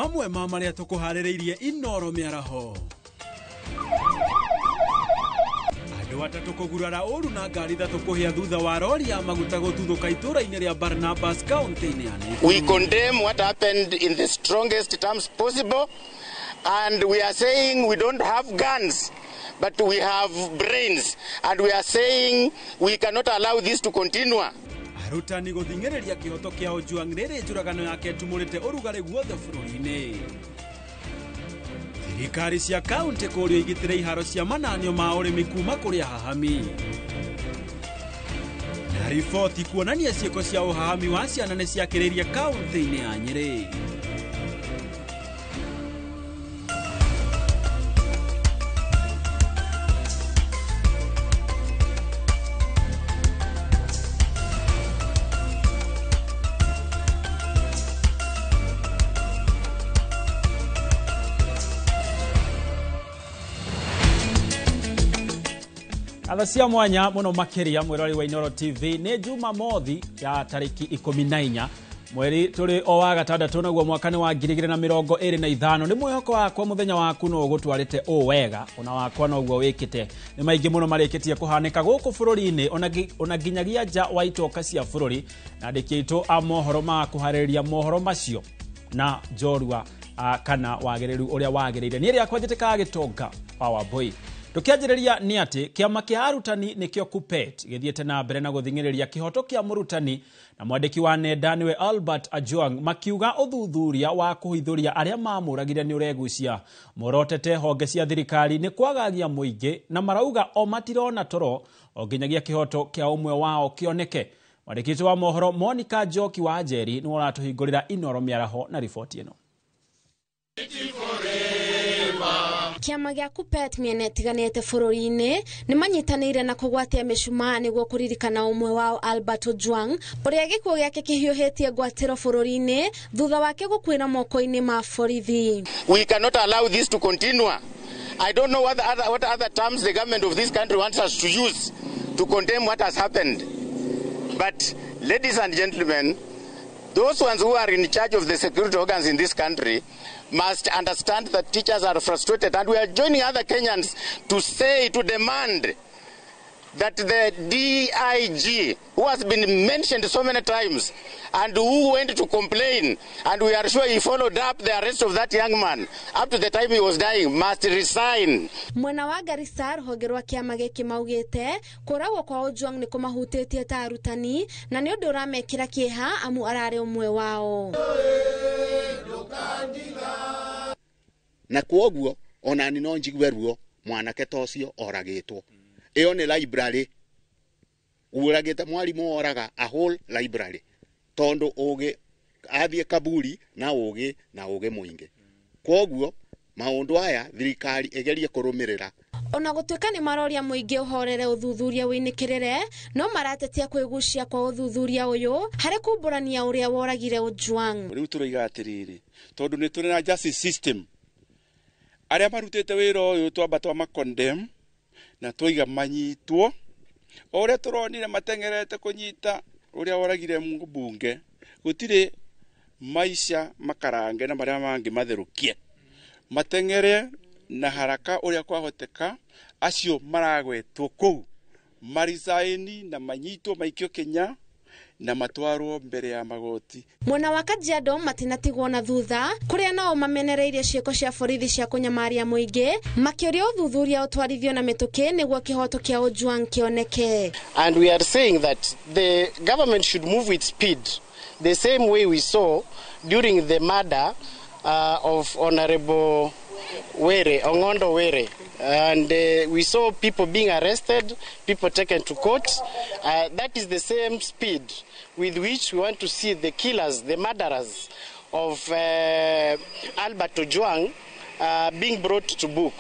mamwe maria tukuharireirie Inoro miaraho. Andu atatu kugurara uru na ngari thatu kuhia thutha wa rori ya maguta guthuthuka itũra-inĩ ria Barnabas county-inĩ ya Nakuru. We condemn what happened in the strongest terms possible, and we are saying we don't have guns, but we have brains, and we are saying we cannot allow this to continue. Arutani gũthing'ĩrĩria kĩhoto kĩa Ojwang rĩrĩ njũragano yake tumũrĩte ũrugarĩ guothe bũrũri-inĩ. Thirikari cia kaunti kũũrio igitĩre iharo cia mananio ma ũrĩmi kuma kũrĩ ahahami. Na riboti kuonania ciĩko cia ũhahami wa ciana nĩ ciakĩrĩirie kaunti-inĩ ya Nyeri. Athacia mwanya muno makiria mwirori wa Inoro TV ni Jumamothi ya tariki 14 mweri turi o wa gatandatu naguo mwaka wa 2025 ni mwihoko wakwa muthenya waku no gutwarite o wega ona wakwa no guo wikite ni maingi muno marikitie kuhanika guku bururi-ini ona ginyagia nja wa itoka cia bururi na ndikito amohoro ma kuhariria mohoro macio na njorua kana wagiriru uria wagirire ni ria kwanjiteka gitonga Power Boy. Tukianjĩrĩria ni ati kiama kia arutani nikio KUPPET githiete na mbere na guthing'ĩrĩria kihoto kia murutani na mwandiki wa nenda niwe Albert Ojwang makiuga uthuthuria wa kuhithuria aria mamuragire ni uregucia morotete honge cia thirikari ni kwagagia muingi na marauga o matirona toro o ginyagia kihoto kia umwe wao kioneke. Mwandiki wa mohoro Monica Njoki wa Njeri ni uratuhingurira Inoro miaraho na riboti ino. Kiama gia KUPPET miene itiganite bururi-ini ni manyitanire na kugwatia micuma niguo kuririkana umwe wao Albert Ojwang uria gikuo giake kihiuhitie ngwatiro bururi-ini thutha wake gukwira moko-ini ma borithi. We cannot allow this to continue. I don't know what other terms the government of this country wants us to use to condemn what has happened. But ladies and gentlemen, those ones who are in charge of the security organs in this country must understand that teachers are frustrated, and we are joining other Kenyans to demand that the DIG, who has been mentioned so many times and who went to complain, and we are sure he followed up the arrest of that young man up to the time he was dying, must resign. Mwena wa Garissa rũhonge rwa kiama gĩkĩ maugĩte kũragwo kwa Ojwang nĩ kũmahutĩtie ta arutani na nĩ ũndũ ũramekĩra kĩeha amu ararĩ ũmwe wao. Na kwoguo ona ni no njigwe ruo mwanake tocio oragitwo iyo ni library uragite mwarimu oraga a whole library tondo uge athie kaburi na uge muingi kwoguo maundu aya thirikari igerie kurumirira ona gũtuĩka nĩ maroria muingi uhorere uthuthuria wĩnĩkĩrĩre no maratetia kwĩgucia kwa uthuthuria ũyũ harĩ kumbũrania ũrĩa woragire Ojwang. Rĩu tũroiga atĩrĩrĩ tondu nĩ tũrĩ na justice system aria marutĩte wĩra ũyũ twamba twamakondemn na twiga manyitwo oria turonire mateng'erete kunyita uria woragire mbunge gutire maisha makarange na maria mangi matherukie mateng'ere na haraka uria kwahoteka acio maragwetwo kuu marisaini na manyitwo maikio Kenya na matwarwo mbere ya magoti. Mwena wa Kajiado matinatigwo na thutha kuria nao mamenereirie ciĩko cia borithi cia kunyamaria muingi makĩoria uthuthuria utwarithio na mĩtũkĩ nĩguo kĩhoto kĩa Ojwang kĩoneke. And we are saying that the government should move with speed the same way we saw during the murder of Honorable Ongondo Were. And we saw people being arrested, people taken to court. That is the same speed with which we want to see the killers, the murderers of Albert Ojwang being brought to book.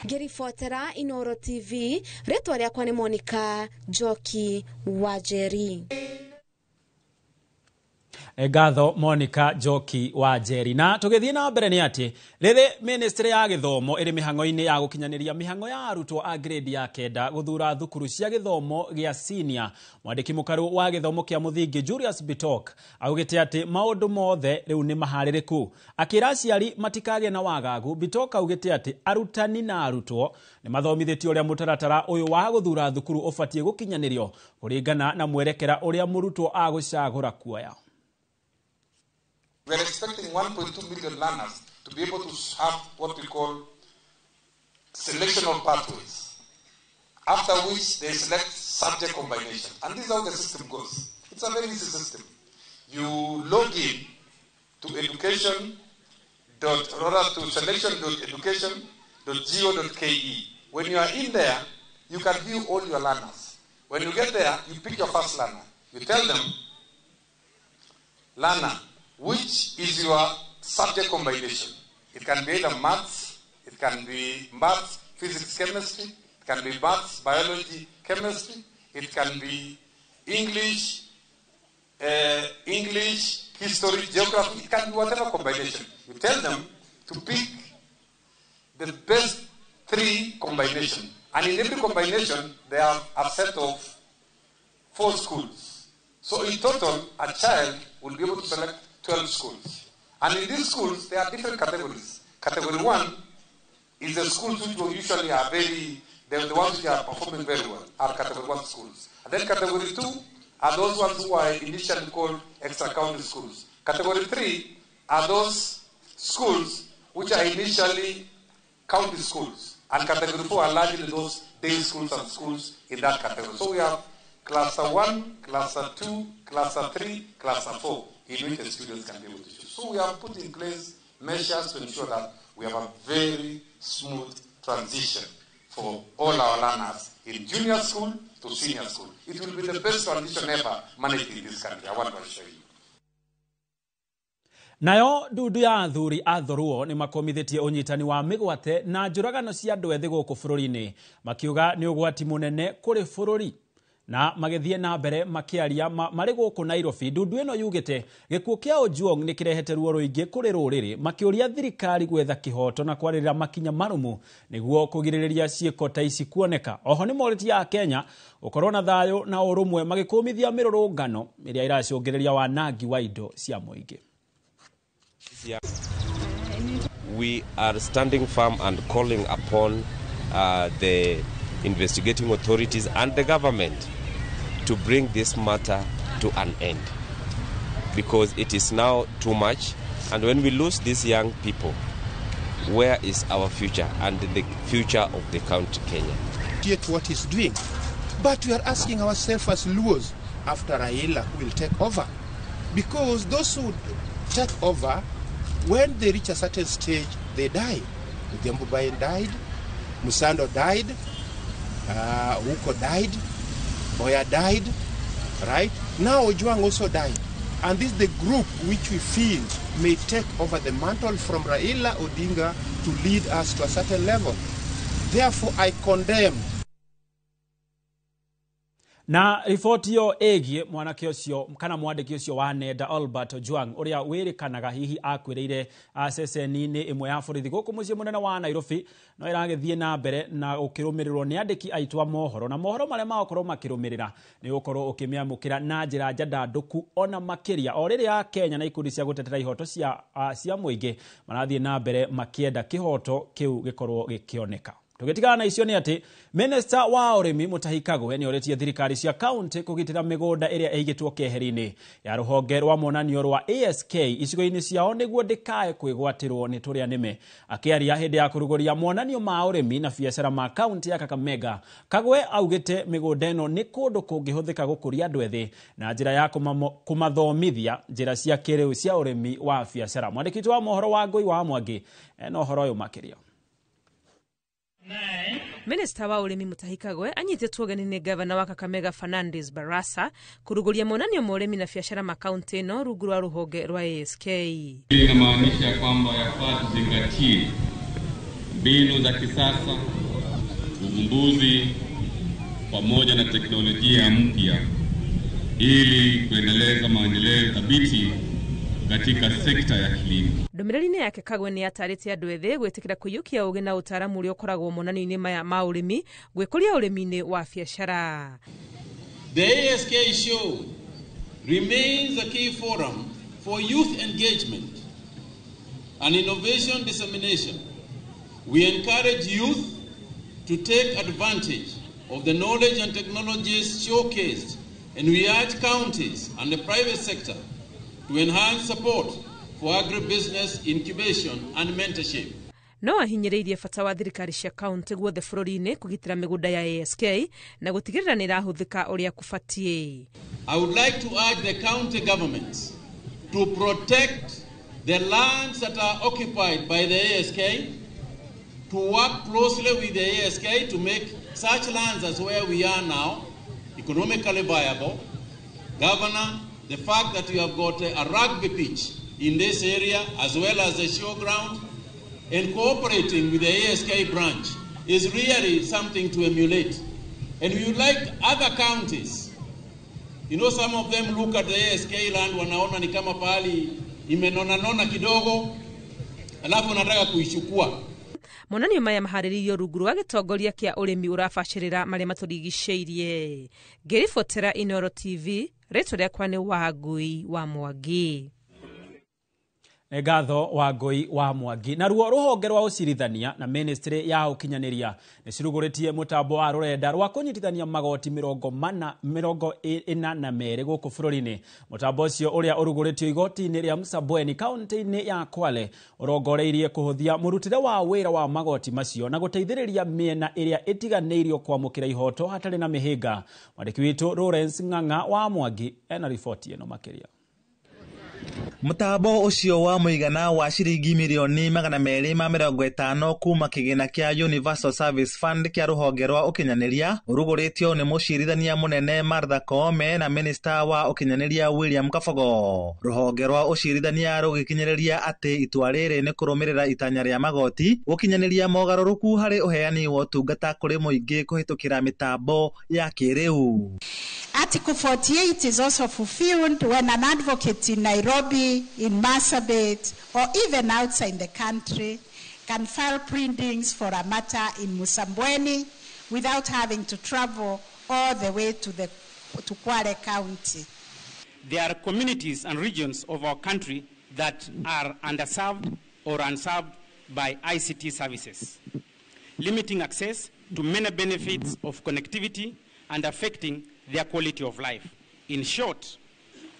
Ngĩribotera Inoro TV, rĩtwa rĩakwa nĩ Monica Njoki wa Njeri. Gatho Monica Joki wa Njeri. Na tugithii na mbere ni ati rithi ministry ya githomo iri mihango-ini ya gukinyaniria mihango ya arutwo a grade ya kenda guthura thukuru cia githomo gia senior. Mwandiki mukaru wa githomo kia muthingi Julius Bitok augite ati maundu mothe riu ni mahaririku. Akira aciari matikage na wagagu. Bitok augite ati arutani na arutwo ni mathomithitio uria mutaratara uyu wa guthura thukuru ufatie gukinyanirio kuringana na mwerekera uria murutwo agucagura kuoya. We are expecting 1.2 million learners to be able to have what we call selectional pathways, after which they select subject combination. And this is how the system goes. It's a very easy system. You log in to selection.education.go.ke. When you are in there, you can view all your learners. When you get there, you pick your first learner. You tell them, learner, which is your subject combination? It can be either maths, it can be maths, physics, chemistry, it can be maths, biology, chemistry, it can be English, history, geography, it can be whatever combination. You tell them to pick the best 3 combinations. And in every combination, they have a set of 4 schools. So in total, a child will be able to select 12 schools. And in these schools, there are different categories. Category 1 is the schools which will usually are the ones which are performing very well, are category 1 schools. And then category 2 are those ones who are initially called extra-county schools. Category 3 are those schools which are initially county schools. And category 4 are largely those day schools and schools in that category. So we have cluster 1, cluster 2, cluster 3, cluster 4. In which the students can be able to choose. So we have put in place measures to ensure that we have a very smooth transition for all our learners in junior school to senior school. It will be the best transition ever managed in this country. I want to assure you. Nayo ndudu ya athuri athoruo ni makomithitie unyitani wa migwate na njuragano cia andu ethi guku bururi-ini makiuga ni ugwati munene kuri bururi. Na magethie na mbere makiaria mari guku Nairobi. Ndudu ino yugite gikuo kia Ojwang ni kirehete ruo ruingi kuri ruriri makiuria thirikari gwetha kihoto na kwarira makinya marumu niguo kugiririria ciiko ta ici kuoneka. Oho ni moriti ya Kenya ukorwo na thayo na urumwe magikumithia mirurungano iria iracungiriria wanangi wa indo cia muingi. We are standing firm and calling upon the investigating authorities and the government to bring this matter to an end, because it is now too much, and when we lose these young people, where is our future and the future of the country Kenya? Yet what is doing, but we are asking ourselves as Luos after Raila who will take over, because those who take over, when they reach a certain stage, they die. Udhiambo died, Musando died, Uko died, Oya died, right? Now Ojwang also died. And this is the group which we feel may take over the mantle from Raila Odinga to lead us to a certain level. Therefore, I condemn. Na ripoti yo egie mwanake ucio kana mwandiki ucio wa nenda Albert Ojwang uria wirikanaga hihi akwiriire ceceni-ini imwe ya borithi guku mucii munene wa Nairobi no iragethie na mbere na ukirumirirwo ni andiki aitwa mohoro na mohoro maria makorwo makirumirira ni ukorwo ukimiamukira na njira njandanduku ona makiria o riria Kenya na ikundi cia gutetera ihoto cia muingi marathie na mbere makienda kihoto kiu gikorwo gikioneka. Tugitigana na icio ni ati Minister wa Urimi Mutahi Kagwe ni oretie thirikari cia county kugitira migunda iria eigitwo keheri-ini ya ruhonge rwa monanio rwa ASK icigo-ini ciao niguo ndikae kwigwatirwo ni turia nime. Akiaria hindi ya kuruguria monanio ma urimi na biacara ma county ya Kakamega, Kagwe augite migunda ino ni kundu kungihuthika gukuria andu ethi na njira ya kumathomithia njira cia kiriu cia urimi wa biacara. Mwandiki wa mohoro wa Ngui wa Mwangi no horo uyu makiria. Minister wa Urimi Mutahi Kagwe anyitĩtwo ũgeni nĩ Gavana wa Kakamega Fernandes Barasa kuruguria monanio ma urimi na biashara ma kaunti ĩno rungu rwa ruhonge rwa ASK. Hili inamaanisha kwamba yafaa tuzingatie mbinu za kisasa, uvumbuzi pamoja na teknolojia mpya ili kuendeleza maendeleo thabiti katika sekta ya kilimo. Ndomereri-inĩ yake Kagwe nĩ atarĩte andũ ethĩ gwĩtĩkĩra kũiyũkia ũgĩ na ũtaaramu ũrĩa ũkoragwo monanio-inĩ maya ma ũrĩmi gwĩkũria ũrĩmi-inĩ wa biacara. The ASK show remains a key forum for youth engagement and innovation dissemination. We encourage youth to take advantage of the knowledge and technologies showcased, and we urge counties and the private sector to enhance support for agribusiness incubation and mentorship. No ahinyĩrĩirie bata wa thirikari cia kaunti guothe bũrũri-inĩ kũgitĩra mĩgũnda ya ASK na gũtigĩrĩra nĩ ĩrahũthĩka ũrĩa kũbatiĩ. I would like to urge the county governments to protect the lands that are occupied by the ASK, to work closely with the ASK to make such lands as where we are now economically viable. Governor, the fact that you have got a rugby pitch in this area as well as a showground and cooperating with the ASK branch is really something to emulate. And we would like other counties, you know, some of them look at the ASK land wanaona ni kama pahali imenona kidogo alafu nataka kuichukua. Monanio maya maharĩrĩirio rungu rwa gĩtongoria kĩa ũrĩmi ũrabacĩrĩra marĩa matũrigicĩirie. Ngĩribotera Inooro TV, rĩtwa rĩakwa nĩ Wangui wa Mwangi. Ngatho Wangui wa Mwangi. Na ruo rũhonge rwa ũcirithania na ministry ya ũkinyanĩria nĩ cirugũrĩtie mũtambo wa rũrenda rwa kũnyitithania magoti 42 gũkũ bũrũri-inĩ. Mũtambo ũcio ũrĩa ũrugũrĩtio igoti-inĩ rĩa Msambweni kaunti-inĩ ya Kwale ũrongoreirie kũhũthia mũrutĩre wa wĩra wa magoti macio na gũteithĩrĩria mĩena ĩrĩa ĩtiganĩirio kwamũkĩra ihoto hatarĩ na mĩhĩnga. Mwandĩki witũ Lawrence Ng'ang'a wa Mwangi ena riboti ĩno makĩria. Mũtambo ũcio wa mũigana wa ciringi milioni 250 kuma kĩgĩna kĩa Universal Service Fund kĩa rũhonge rwa ũkinyanĩria ũrugũrĩtio nĩ mũcirithania mũnene Martha Koome na minister wa ũkinyanĩria William Kabogo. Rũhonge rwa ũcirithania rũgĩkinyĩrĩria atĩ itua rĩrĩ nĩ kũrũmĩrĩra itanya rĩa magoti gũkinyanĩria mogarũrũku harĩ ũheani wa ũtungata kũrĩ mũingĩ kũhĩtũkĩra mĩtambo ya kĩrĩu. Article 48 is also fulfilled when an advocate in Nairobi, in Marsabit, or even outside the country can file pleadings for a matter in Msambweni without having to travel all the way to Kwale County. There are communities and regions of our country that are underserved or unserved by ICT services, limiting access to many benefits of connectivity and affecting their quality of life. In short,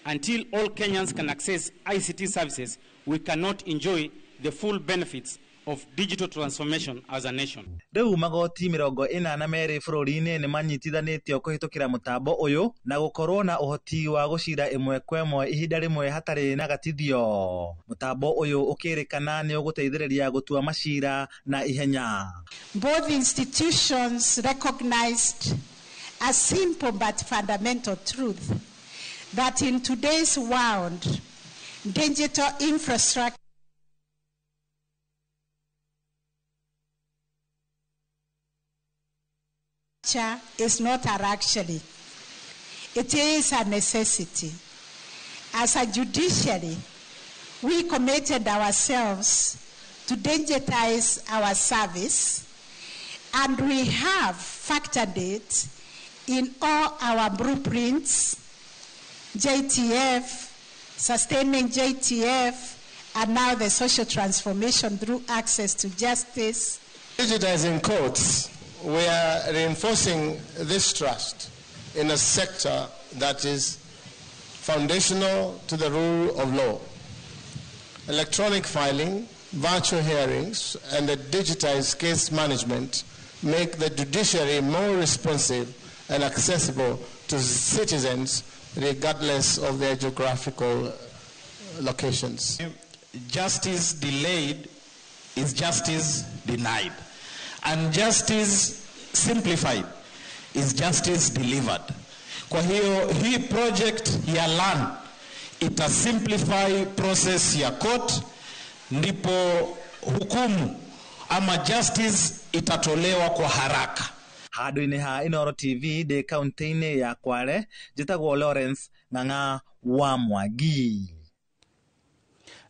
until all Kenyans can access ICT services, we cannot enjoy the full benefits of digital transformation as a nation. Rĩu magoti 42 bũrũri-inĩ nĩ manyitithanĩtio kũhĩtũkĩra mũtambo ũyũ na gũkorwo na ũhoti wa gũcira ĩmwe kwa ĩmwe ihinda rĩmwe hatarĩ na gatithio. Mũtambo ũyũ ũkĩrĩkana nĩ ũgũteithĩrĩria gũtua macira na ihenya. Both institutions recognized a simple but fundamental truth that in today's world, digital infrastructure is not a luxury. It is a necessity. As a judiciary, we committed ourselves to digitize our service, and we have factored it in all our blueprints, JTF, sustaining JTF, and now the social transformation through access to justice. Digitizing courts, we are reinforcing this trust in a sector that is foundational to the rule of law. Electronic filing, virtual hearings, and the digitized case management make the judiciary more responsive and accessible to citizens regardless of their geographical locations. Justice delayed is justice denied, and justice simplified is justice delivered. Kwa hiyo hii project ya LAN ita simplify process ya court, ndipo hukumu ama justice itatolewa kwa haraka. Handũ-inĩ ha Inooro TV de kaunti-inĩ ya Kwale, njĩtagwo Lawrence Ng'ang'a wa Mwangi.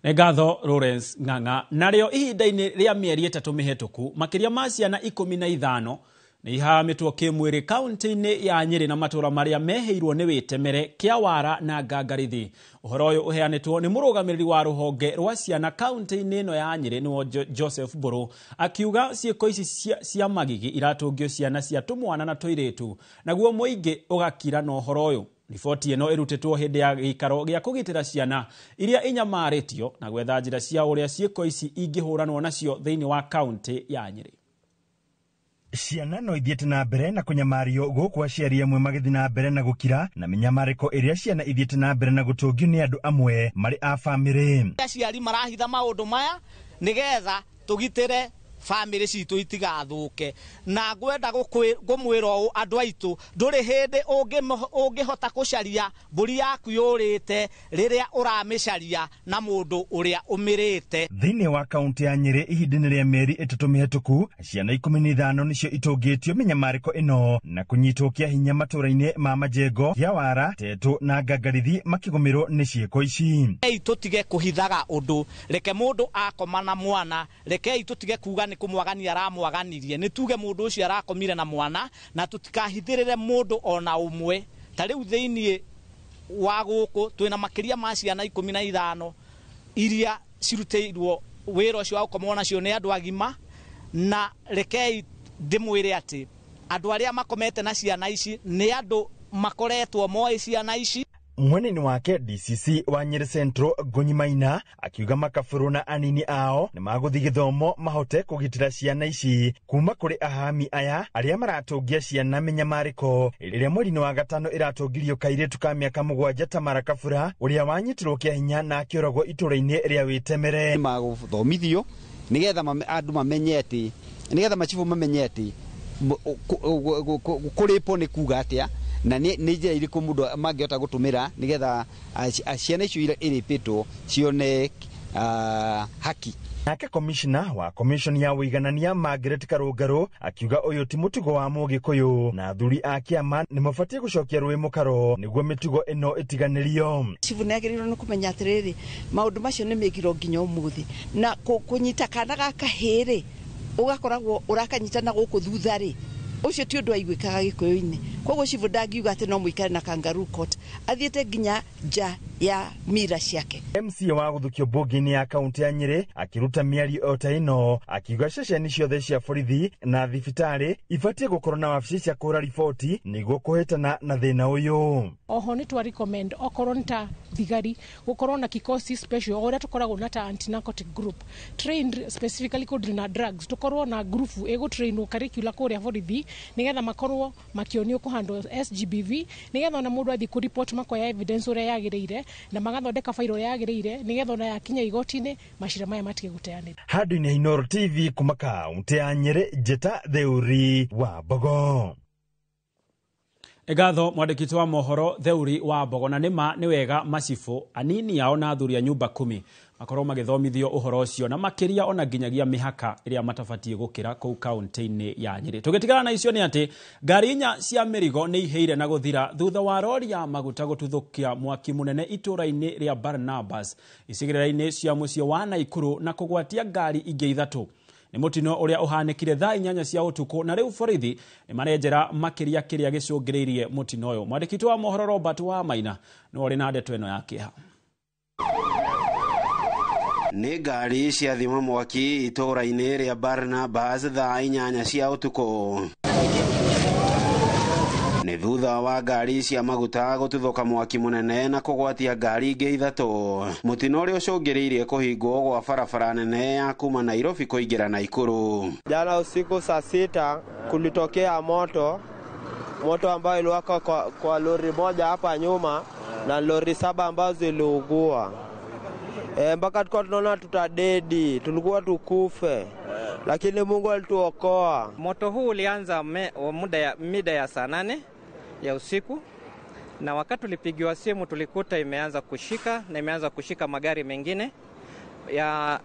Negatho Lawrence Ng'ang'a. Narĩo ihinda-inĩ rĩa mĩeri 3 mĩhetũku makĩria ma ciana 15 nĩ ihamitwo kĩmwĩrĩ kaunti-inĩ ya Nyeri na matũra marĩa meheirwo nĩ wĩtemere Kĩawara na Ngangarithi. Ũhoro ũyũ ũheanĩtwo nĩ mũrũgamĩrĩri wa rũhonge rwa ciana kaunti-inĩ ĩno ya Nyeri nĩwe Joseph Mburu, akiuga ciĩko ici cia magigi iratũngio ciana cia tũmwana na tũirĩtu, naguo mũingĩ ũgakira na ũhoro ũyũ. Riboti ĩno ĩrutĩtwo hĩndĩ ya gĩikaro gĩa kũgitĩra ciana iria inyamarĩtio na gwetha njĩra cia ũrĩa ciĩko ici ingĩhũranwo nacio thĩinĩ wa kaunti ya Nyeri. Ciana no ithiĩte na mbere na kũnyamario gũkũ aciari amwe magĩthiĩ na mbere na gũkira na mĩnyamarĩko ĩrĩa ciana ithiĩte na mbere na gũtũngio nĩ andũ amwe marĩ a bamĩrĩ. Aciari marahitha maũndũ maya nĩgetha tũgitĩre family citũ itigathũke, na ngwenda gũmwĩra andũ aitũ ndũrĩ hĩndĩ ũngĩhota gũcaria mbũri yaku yũrĩte rĩrĩa ũramĩcaria na mũndũ ũrĩa ũmĩrĩte. Thĩinĩ wa kaunti ya Nyeri ihinda-inĩ rĩa mĩeri 3 mĩhetũku ciana 15 nĩcio itũngĩtio mĩnyamarĩko ĩno na kũnyitwo kĩa hinya matũra-inĩ ma Majengo, Kĩawara, Tetu na Ngangarithi makĩgũmĩrwo nĩ ciĩko ici. Rekei tũtige kũhithaga ũndũ, reke mũndũ akoma na mwana, rekei tũtige kuga nĩ kumwagania aramwaganirie, nĩ tuge mũndũ ũcio arakomire na mwana na tũtikahithĩrĩre mũndũ ona ũmwe. Ta rĩu thĩinĩ wa gũkũ twĩna makĩria ma ciana 15 iria cirutĩirwo wĩra ũcio wa gũkomwo nacio nĩ andũ agima, na rekei ndĩmwĩre atĩ andũ arĩa makomete na ciana ici nĩ andũ makoretwo moĩ ciana ici. Mwena-inĩ wake DCC wa Nyeri Central Gonyi Maina akiuga makaburu na anini ao nĩ magũthiĩ gĩthomo mahote kũgitĩra ciana ici kuma kũrĩ ahami aya arĩa maratũngia ciana mĩnyamarĩko rĩrĩa mweri-inĩ wa gatano ĩratũngirio kairĩtu ka mĩaka 7 Tamara Kabura ũrĩa wanyitirwo kĩa hinya na akĩũragwo itũra-inĩ rĩa wĩtemere. Magũthomithio nĩgetha andũ mamenye atĩ, nĩgetha machifu mamenye atĩ kũrĩpo nĩ kuga atĩa na nĩ njĩra irĩkũ mũndũ mangĩhota gũtũmĩra nĩgetha ciana icio irĩpĩtwo cione haki. Nake komishina wa komishoni ya ũiganania Margaret Karũngarũ akiuga ũyũ ti mũtugo wa Mũgĩkũyũ na athuri a kĩama nĩ mabatiĩ gũcokia rũĩ mũkaro nĩguo mĩtugo ĩno ĩtiganĩrio. Cibu nĩagĩrĩirwo nĩ kũmenya atĩrĩrĩ, maũndũ macio nĩ mekirwo nginya ũmũthĩ, na kũnyita kana gaka hĩrĩ ũgakoragwo ũrakanyita na gũkũ thutha-rĩ, ũcio ti ũndũ aiguĩkaga Gĩkũyũ-inĩ. Koguo cibu ndangiuga atĩ no mũikare na kangaroo court, athiĩte nginya nja ya mira ciake. MCA wa gũthukio mbunge-inĩ ya kaunti ya Nyeri akiruta mĩario o ta ĩno akiuga ceceni ciothe cia borithi na thibitarĩ ibatiĩ gũkorwo na wabici cia kũhũra riboti nĩguo kũhĩtana na thĩna ũyũ. Oho nĩ twa recommend okorwo nĩ ta thigari gũkorwo na kikosi special ũrĩa tũkoragwo na ta anti-narcotic group trained specifically kũdeal na drugs, tũkorwo na group ĩgũtrainwo curricular kũrĩa borithi nĩgetha makorwo makĩonio kũhandle SGBV nĩgetha ona mũndũ athiĩ kũreport makoya evidence ũrĩa yagĩrĩire na magathondeka fairo ũrĩa yagĩrĩire nĩgetha ona yakinya igoti-inĩ macira maya matige gũteanĩra. Handũ-inĩ Inooro TV kuma kaunti ya Nyeri, Njeta Theuri wa Mbogo. Egatho mwandĩkĩti wa mohoro Theuri wa Mbogo, na nĩma nĩ wega macibũ anini ao na athuri a nyumba 10 makorwo magĩthomithio ũhoro ũcio na makĩria ona nginyagia mĩhaka ĩrĩa matabatiĩ gũkĩra kũu kaunti-inĩ ya Nyeri. Tũgĩtigana na icio nĩ atĩ ngari 4 cia mĩrigo nĩ ihĩire na gũthira thutha wa rori ya maguta gũtuthũkia mwaki mũnene itũra-inĩ rĩa Barnabas icigĩrĩra-inĩ cia mũciĩ wa Naikuru na kũgwatia ngari ingĩ 3. Nĩ mũtino ũrĩa ũhanĩkire thaa 8 cia ũtukũ na rĩu borithi nĩ marenjera makĩria kĩrĩa gĩcũngĩrĩirie mũtino ũyũ. Mwandĩkĩti wa mohoro Robert wa Maina nĩ ũrĩ na ndeto ĩno ya kĩeha. Nĩ ngari cia thima mwaki itũra-inĩ rĩa Barnabas thaa 8 cia ũtukũ. Nĩ thutha wa ngari cia maguta gũtuthũka mwaki mũnene na kũgwatia ngari ingĩ 3. Mũtino ũrĩa ũcũngĩrĩirie kũhingwo gwa barabara nene ya kuma Nairobi kũingĩra Naikuru. Jana usiku saa 6 kulitokea moto ambayo iliwaka kwa lori moja hapa nyuma na lori 7 ambazo ziliungua. Mpaka tulikuwa tunaona tutadedi, tulikuwa tukufe, lakini Mungu alituokoa. Moto huu ulianza mida ya saa 8 ya usiku, na wakati tulipigiwa simu tulikuta imeanza kushika magari mengine.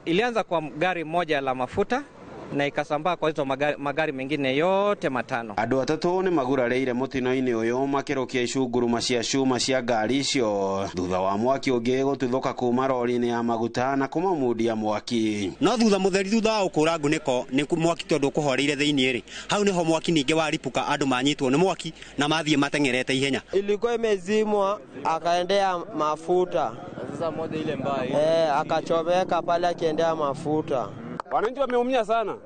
Ilianza kwa gari moja la mafuta na ikasambaa kwa hizo magari mengine yote matano. Andu atatu ni magurareire mutino-ini uyu makirukia icunguruma cia cuma cia ngari icio thutha wa mwaki ungi gututhuka kuma rori-ini ya maguta na kumamundia mwaki. No thutha mutheri thutha wa ukura nguniko ni mwaki tondu kuhoreire thiini ri hau niho mwaki ningi waripuka andu manyitwo ni mwaki na mathie matengerete ihenya. Ilikuwa imezimwa akaendea mafuta. Sasa moja ile mbaya akachomeka pale akiendea mafuta. Wananchi wameumia sana.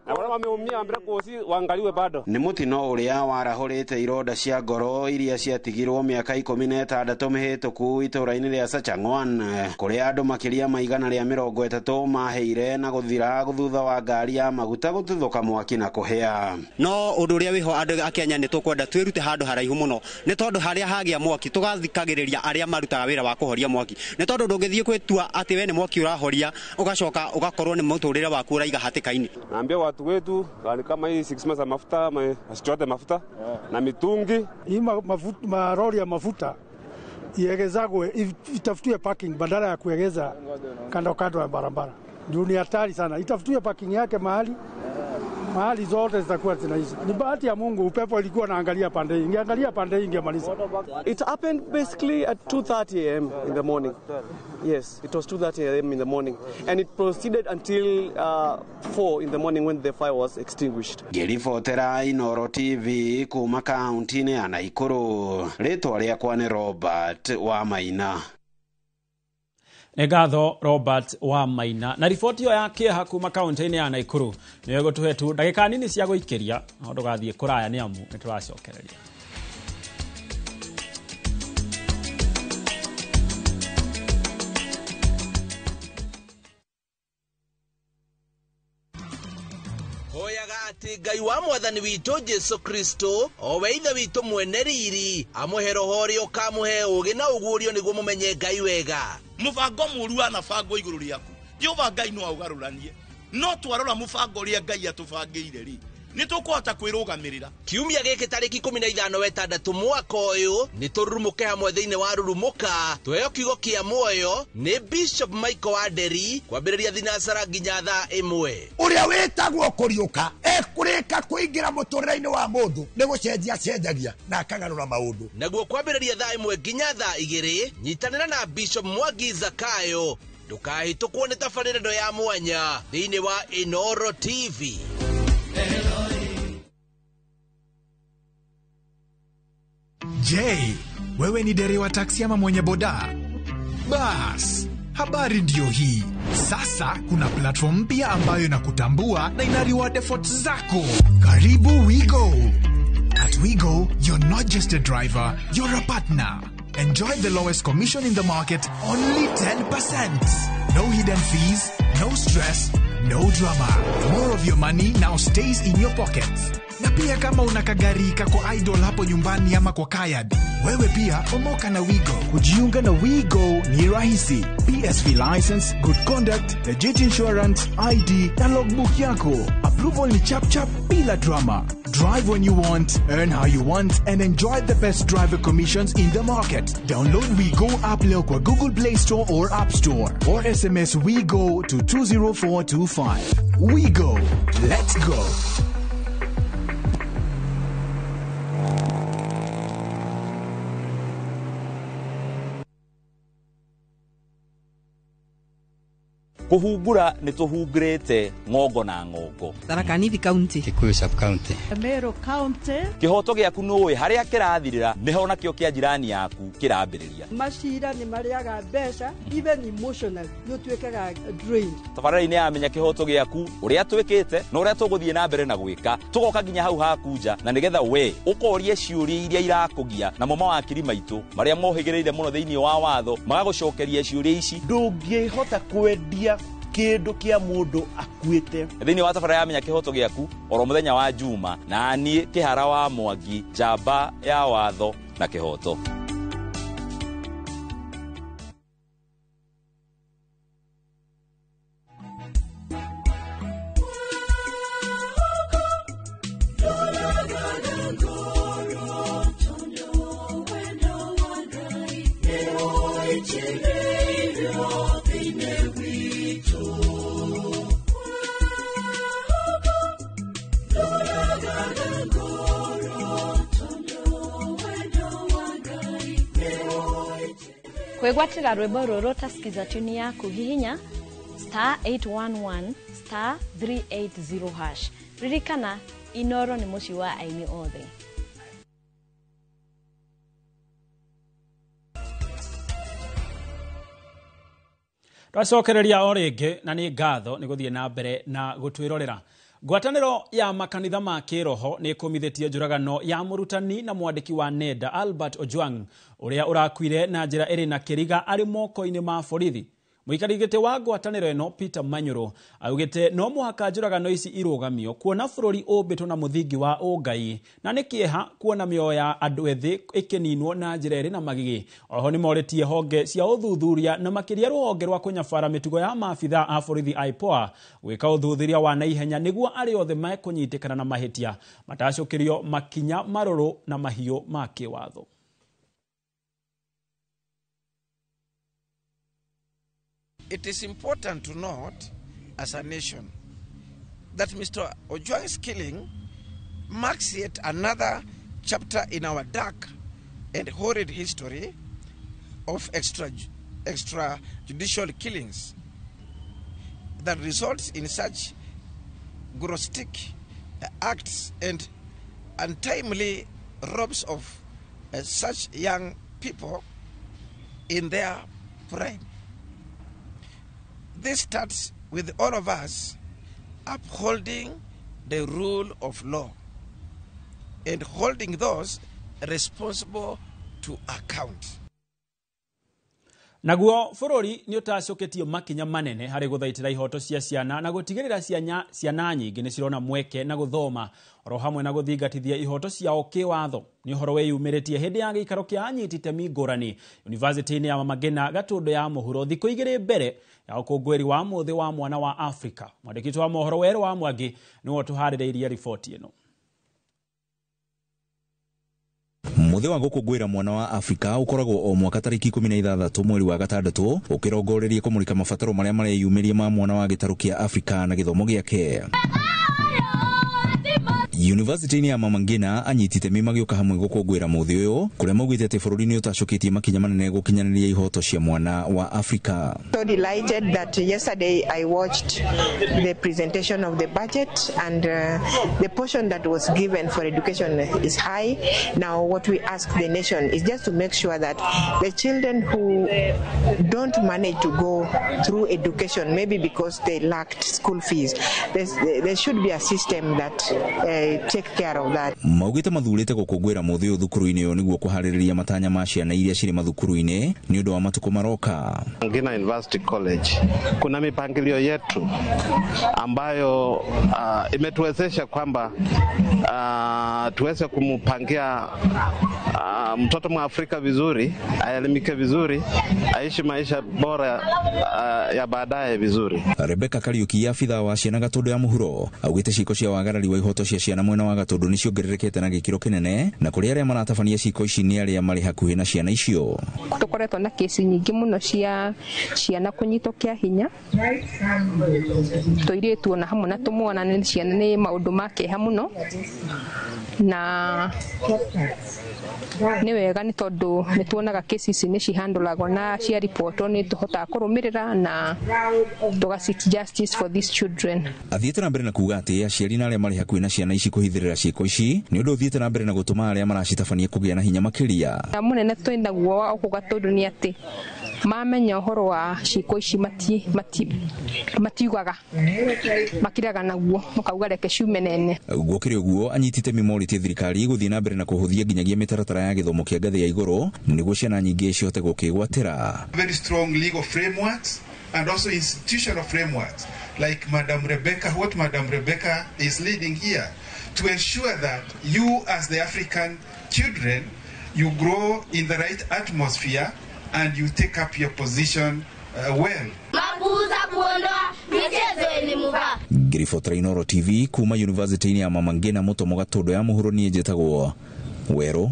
Na wale wameumia mbele kosi waangaliwe bado. Ni mutino uria warahurite ironda cia ngoro iria ciatigirwo miaka 16 mihituku itura-ini ria Sachangwan kuria andu makiria maigana ria 30 maheire na guthira thutha wa ngari ya maguta gututhuka mwaki na kuhia. No undu uria wiho andu a Kenya ni tukwenda twirute handu haraihu muno ni tondu haria hagia mwaki tugathikagiriria aria marutaga wira wa kuhoria mwaki ni tondu ndungithie kwetua ati we ni mwaki urahoria ugacoka ugakorwo ni muturire waku uraiga hatikaini. Naambia watu wetu kama hii 6 months ya mafuta wasichote mafuta na mitungi hii marori ya mafuta iegezagwe, itafutiwe parking badala ya kuegeza kando kando ya barabara. Ndio ni hatari sana. Itafutiwe parking yake mahali zote zitakuwa zinaisha. Ni bahati ya Mungu upepo ilikuwa naangalia pande hii. Ingeangalia pande hii ingemaliza. It happened basically at 2:30 am in the morning. Yes, it was 2:30 am in the morning and it proceeded until 4 in the morning when the fire was extinguished. Ngiribotera Inooro TV kuma kaunti-ini ya Naikuru. Ritwa riakwa ni Robert Wamaina. Negatho Robert Wamaina na riboti yo ya kieha kuma kaunti-ini ya Naikuru niyo gutuhetu ndagika nini cia guikiria no ndugathie kuraya ni amu nituracokereria. Oyaga ati Ngai wa Mwathani witu Jesu Kristo owe ithe witu mwene riri amuhero hori ukamuhe ugi na ugurio niguo mumenye Ngai wega. Mubango muru anabango iguru riaku Jehova Ngai no augaruranie no twarora mubango ria Ngai atubangire ri nitukwata kwirugamirira. Kiumia giki tariki 15 wetandatu mwaka uyu niturumuke hamwe thiini wa rurumuka tweyo kiugo kia muoyo ni Bishop Michael Waderi kwambiriria thinasara nginya thaa 1. Uria wetagwo kuriuka ekurika kuingira muturire-ini wa mundu ni gucenjia cenjagia na akagarura maundu. Naguo kwambiriria thaa 1 nginya thaa 2 nyitanira na Bishop Mwangi Zakayo ndukahitukwo ni tabarĩra ya mwanya thiini wa Inooro TV. Je, wewe ni dereva taksi ama mwenye boda? Bas, habari ndio hii. Sasa kuna platform mpya ambayo inakutambua na ina reward efforts zako. Karibu WeGo. At WeGo, you're not just a driver, you're a partner. Enjoy the lowest commission in the market, only 10%. No hidden fees, no stress, no drama. More of your money now stays in your pockets. Na pia kama unakagari kako idle hapo nyumbani ama kwa kayad, wewe pia omoka na WeGo. Kujiunga na WeGo ni rahisi. PSV license, good conduct, legit insurance, ID na logbook yako. Approval ni chap chap bila drama. Drive when you want, earn how you want, and enjoy the best driver commissions in the market. Download WeGo app leo kwa Google Play Store or App Store, or SMS WeGo to 20425. WeGo, let's go. Kuhungura ni tuhungurite ngongo na ngongo. Tharaka Nithi County, Kikuyu Sub County, Meru County. Kihoto giaku nuwe haria kirathirira niho nakio kia jirani yaku kirambiriria. Mashira ni mariaga mbeca even emotional yo twekaga drain. Tabarari-ini amenya kihoto giaku uria twikite na uria tuguthie na mbere na gwika tugoka nginya hau hakunja na nigetha we ukorie ciuria iria irakugia na mama wa kiri maitu maria mohigireire muno thiini wa watho magagucokeria ciuria ici. Ndungihota kwendia kindu kia mundu akuite thiini wa tabara ya menya kihoto giaku oro muthenya wa Juma na nie Kihara wa Mwangi njamba ya watho na kihoto. Kwegwatira rwimbo ruru tasikiza tuni yaku hihinya *811 *380#. Ririkana Inoro ni muci wa aini othe. Twacokereria o ringi na ni ngatho ni guthie na mbere na gutwirorera. Ngwataniro ya makanitha ma kiroho ni kumithitie njuragano ya murutani na mwandiki wa nenda Albert Ojwang uria urakuire na njira iri na kiriga ari moko-ini ma borithi. Muikarigite wa ngwataniro eno Peter Manyuru augite no muhaka njuragano ici irugamio kuona bururi ubitwo na muthingi wa ungai na nikieha kuona mioyo ya andu ethi ikininwo na njira iri na magigi. Oho ni moretie honge cia uthuthuria na makiria ruhonge rwa kunyabara mitugo ya maabitha a borithi IPOA gwika uthuthuria wa naihenya niguo ari othe mekunyitikana na mahitia matacokirio makinya maruru na mahio ma kiwatho. It is important to note as a nation that Mr. Ojwang's killing marks yet another chapter in our dark and horrid history of extrajudicial killings that results in such grotesque acts and untimely robs of such young people in their prime. This starts with all of us upholding the rule of law and holding those responsible to account. Naguo bururi ni utacoketie makinya manene hari guthaitira ihoto cia ciana na gutigirira ciana nyingi ni cirona mweke na guthoma oro hamwe na guthingatithia ihoto ciao kiwatho. Ni horo weyumiritie hindi ya gikaro kia anyiti temi ngurani University-ini ya Mamangina Gatundu ya muhuro thiku igiri mbere ya ukungwiri wa muthi wa mwana wa Afrika. Mwandiki wa mohoro Wero wa Mwangi niwo tuhaririirie ripoti ino. Muthi wa gukungwira mwana wa Afrika ukoragwo o mwaka tariki 16 mweri wa gatandatu ukirongoreria kumurika mabataro maria mareyumiria ma mwana wa gitaru kia Afrika na githomo giake. University-ini ya Mamangina anyitite mimagioka hamwe gukungwira muthi uyu kuria maugite ati bururi ni utacoketie makinya manene gukinyaniria ihoto cia mwana wa Afrika. So delighted that yesterday I watched the presentation of the budget and the portion that was given for education is high. Now what we ask the nation is just to make sure that the children who don't manage to go through education, maybe because they lacked school fees, there should be a system that take care of that. Maugite mathurite gukungwira muthi uyu thukuru-ini yo niguo kuhaririria matanya ma ciana iria ciri mathukuru-ini ni undu wa matuko maroka. Mamangina University College kuna mipangilio yetu ambayo imetuwezesha kwamba tuweze kumpangia mtoto mwa Afrika vizuri, aelimike vizuri, aishi maisha bora ya baadaye vizuri. Rebecca Kariuki afitha wa ciana Gatundu ya muhuro augite ciko cia wagarari wa ihoto cia ciana mwena wa Gatundu ni ciongererekete na gikiro kinene na kuri aria maratabania ciko ici ni aria mari hakuhi na ciana icio. Tukoretwo na kesi nyingi muno cia ciana kunyitwo kia hinya toiretu na hamwe na tumwana ni ciana ni maundu makeha muno na ni wega ni tondu ni tuonaga kesi ici ni cihandulagwo na cia reportwo ni tuhota kurumirira na tuga seek justice for these children. Athiete na mbere na kuga ati aciari na aria mari hakuhi na ciana ici kuhithirira ciiko ici ni undu uthiete na mbere na gutuma aria maracitabania kugia na hinya makiria. Munene twendaguo wa kugatundu ni ati mamenya uhoro wa ciiko ici matiugaga makiraga naguo mukauga reke ciumenene. Gwokire uguo anyitite mimorite thirikari guthie na mbere na kuhuthia nginyagia mitaratara ya githomo kia ngathi ya iguru niguo ciana nyingi cihote gukigwatira. Very strong legal frameworks and also institutional frameworks like what Madam Rebecca is leading here to ensure that you as the African children you grow in the right atmosphere and you take up your position well. Grifotra Inoro TV kuma University-ini ya Mamangina Mutomo Gatundu ya muhuro ni njitagwo Wero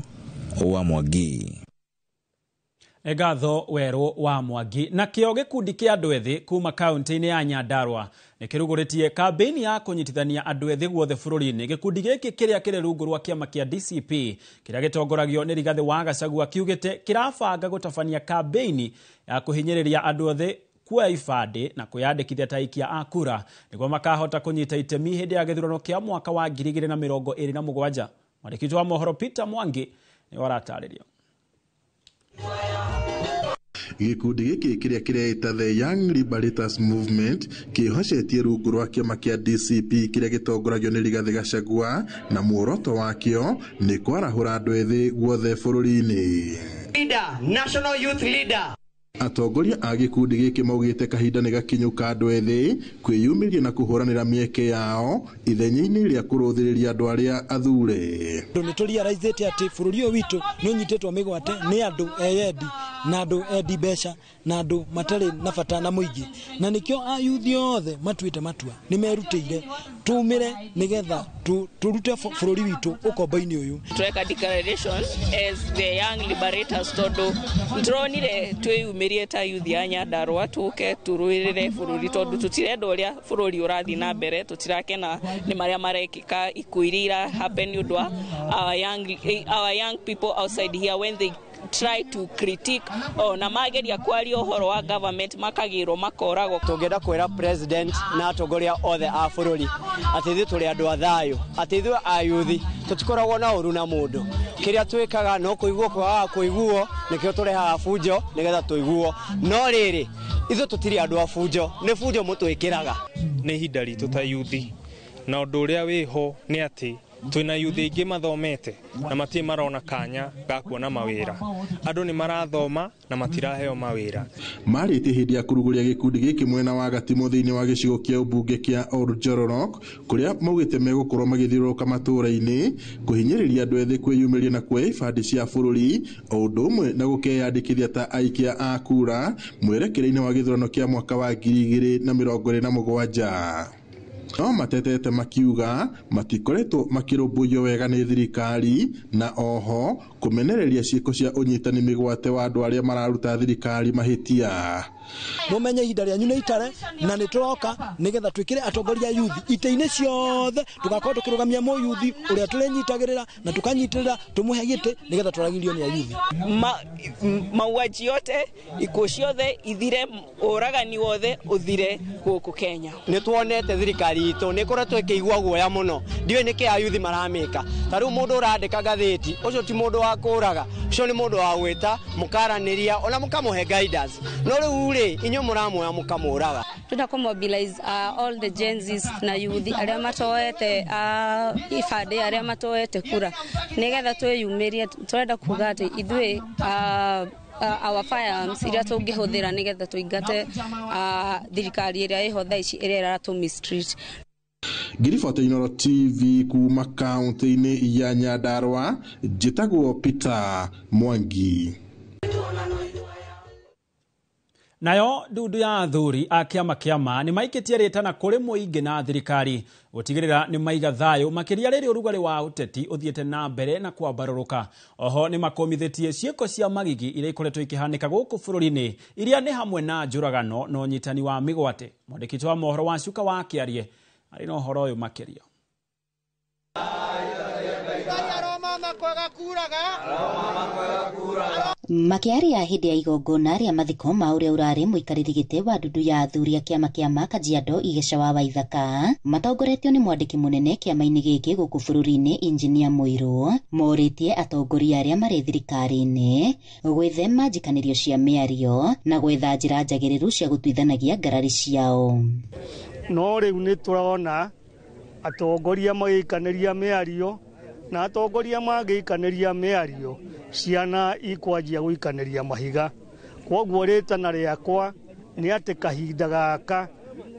wa Mwangi. Egatho Weru wa Mwangi na kĩo gĩkundi kĩa andũ ethĩ kuma kaunti-inĩ ya Nyandarua nĩkĩrugũrĩtie kambĩini ya kũnyitithania andũ ethĩ guothe bũrũri-inĩ. Gĩkundi gĩkĩ kĩrĩa kĩrĩ rungu rwa kĩama kĩa DCP kĩrĩa gĩtongoragio nĩ Rigathĩ wa Gachagua kiugĩte kĩrabanga gũtabania kambĩini ya kũhinyĩrĩria andũ ethĩ kuoya ibandĩ na kwĩyandĩkithia ta aikia a kura nĩguo makahota kũnyita itemi hĩndĩ ya gĩthurano kĩa mwaka wa 2027. Mwandĩki wa mohoro Peter Mwangi nĩ waratarĩrio. Gĩkundi gĩkĩ kĩrĩa kĩreĩta The Young Liberators Movement kĩhocetie rungu rwa kĩama kĩa DCP kĩrĩa gĩtongoragio nĩ Rigathĩ Gachagua na muoroto wakĩo nĩ kwarahũra andũ ethĩ guothe bũrũri-inĩ. Leader, National Youth Leader. Atongoria a gĩkundi gĩkĩ maugĩte kahinda nĩ gakinyũka andũ ethĩ kwĩyumĩria na kũhũranĩra mĩeke yao ithenya-inĩ rĩa kũrũthĩrĩria andũ arĩa athure. Nĩ tũriaraithĩte atĩ bũrũri ũyũ witũ nĩ ũnyitĩtwo mĩgwate nĩ andũ eyendi na andũ endi mbeca na andũ matarĩ na bata na mũingĩ, na nĩkĩo ayuthi othe matuĩte matua nĩ merutĩire tumĩre nĩgetha tũrute bũrũri witũ ũkombo-inĩ ũyũ. Tweka declaration as the Young Liberators tondũ ndronire twĩyumĩrie ta yuthi ya Nyandarua tũke tũrũĩrĩre bũrũri tondũ tũtirenda ũrĩa bũrũri ũrathiĩ na mbere, tũtirakena nĩ marĩa marekĩka ikuũ iria irahappen nĩ ũndũ wa our young people outside here when they try to critique na mageria kwaria ũhoro wa government makagĩrwo makoragwo. Tũngĩenda kwĩra president na atongoria othe a bũrũri atĩ ithuĩ tũrĩ andũ a thayũ, atĩ ithuĩ ayuthi tũtikoragwo na ũru na mũndũ. Kĩrĩa twĩkaga no kũiguo kwaga kũiguo nĩkĩo tũrehaga bunjo nĩgetha tũiguo, no rĩrĩ ithuĩ tũtirĩ andũ a bunjo, nĩ bunjo mũtwĩkĩraga. Nĩ ihinda ritũ ta yuthi na ũndũ ũrĩa wĩho nĩ atĩ twina yuthi ingĩ mathomete na matirĩ marona kanya ga kuona mawĩra. Andũ nĩ marathoma na matiraheo mawĩra. Marĩtie hĩndĩ ya kũrugũria gĩkundi gĩkĩ mwena wa Gatimo thĩinĩ wa gĩcigo kĩa ũmbunge kĩa Old Jororok kũrĩa maugĩte megũkorwo magĩthiũrũrũka matũũra-inĩ kũhinyĩrĩria andũ ethĩ kwĩyumĩria na kuoya ibandĩ cia bũrũri o ũndũ ũmwe na gũkeyandĩkithia ta aikia a kura mwerekereinie wa gĩthurano kĩa mwaka wa 2027. No matetete makiuga matikoretwo makĩrũmbũiyo wega nĩ thirikari na oho kũmenereria ciĩko cia ũnyitani mĩgwate wa andũ arĩa mararuta thirikari mahĩtia. Mumenye ihinda rĩanyu nĩ itare na nĩ tũroka nĩgetha twĩkĩre atongoria yuthi itĩ-inĩ ciothe tugakorwo tũkĩrũgamia mũyuthi ũrĩa tũrenyitagĩrĩra na tukanyitĩrĩra tũmũhe gĩtĩ nĩgetha tũragĩrio nĩ ayuthi. Mauaji yote ikuũ ciothe ithire, ũragani wothe ũthire gũkũ Kenya. Nĩ tuonete thirikari itũ nĩ koretwo ĩkĩigua guoya mũno, ndiũĩ nĩkĩ ayuthi maramĩka. Ta rĩu mũndũ ũrandĩka gathĩti ũcio ti mũndũ wa kũũraga, ũcio nĩ mũndũ wa gwĩta mũkaranĩria ona mũkamũhe guidance, no rĩu inyuĩ mũramuoya mũkamũraga. Tuna mobilize all the Gen Zs na youth arĩa matoete ibandĩ arĩa matoete kura nĩgetha twĩyumĩrie. Tũrenda kuga atĩ ithuĩ our firearms iria tũngĩhũthĩra nĩgetha tũingate thirikari ĩrĩa ĩho thaa ici ĩrĩa ĩratũmistreat. Ngiriboti Inooro TV kuma kaunti-inĩ ya Nyandarua, njĩtagwo Peter Mwangi. Nayo ndudu ya athuri a kĩama nĩ maikĩtie rĩtana kũrĩ mũingĩ na thirikari gũtigĩrĩra nĩ maiga thayũ makĩria rĩrĩa ũrugarĩ wa ũteti ũthiĩte na mbere na kwambarũrũka. Oho nĩ makomithĩtie ciĩko cia magigi iria ikoretwo ikĩhanĩka gũkũ bũrũri-inĩ iria nĩ hamwe na njũragano na ũnyitani wa mĩgwate. Mwandĩki wa mohoro wa Cuka wa Kĩarie arĩ na ũhoro ũyũ makĩria. Makiaria hĩndĩ ya igongona rĩa mathiko ma ũrĩa ũrarĩ mũikarĩri gĩtĩ wa ndudu ya athuri a kĩama Kajiado Igesha wa Waithaka matongoretio nĩ mwandĩki mũnene kĩama-inĩ gĩkĩ gũkũ bũrũri-inĩ Injinia Mũirũ morĩtie atongoria arĩa marĩ thirikari-inĩ gwĩthema njikanĩrio cia mĩario na gwetha njĩra njagĩrĩru cia gũtuithanagia ngarari ciao. No rĩu nĩ tũrona atongoria magĩikanĩria mĩario na atongoria magĩikanĩria mĩario ciana ikwanjia gũikanĩria mahiga. Kwoguo rĩtana rĩakwa nĩ atĩ kahinda gaka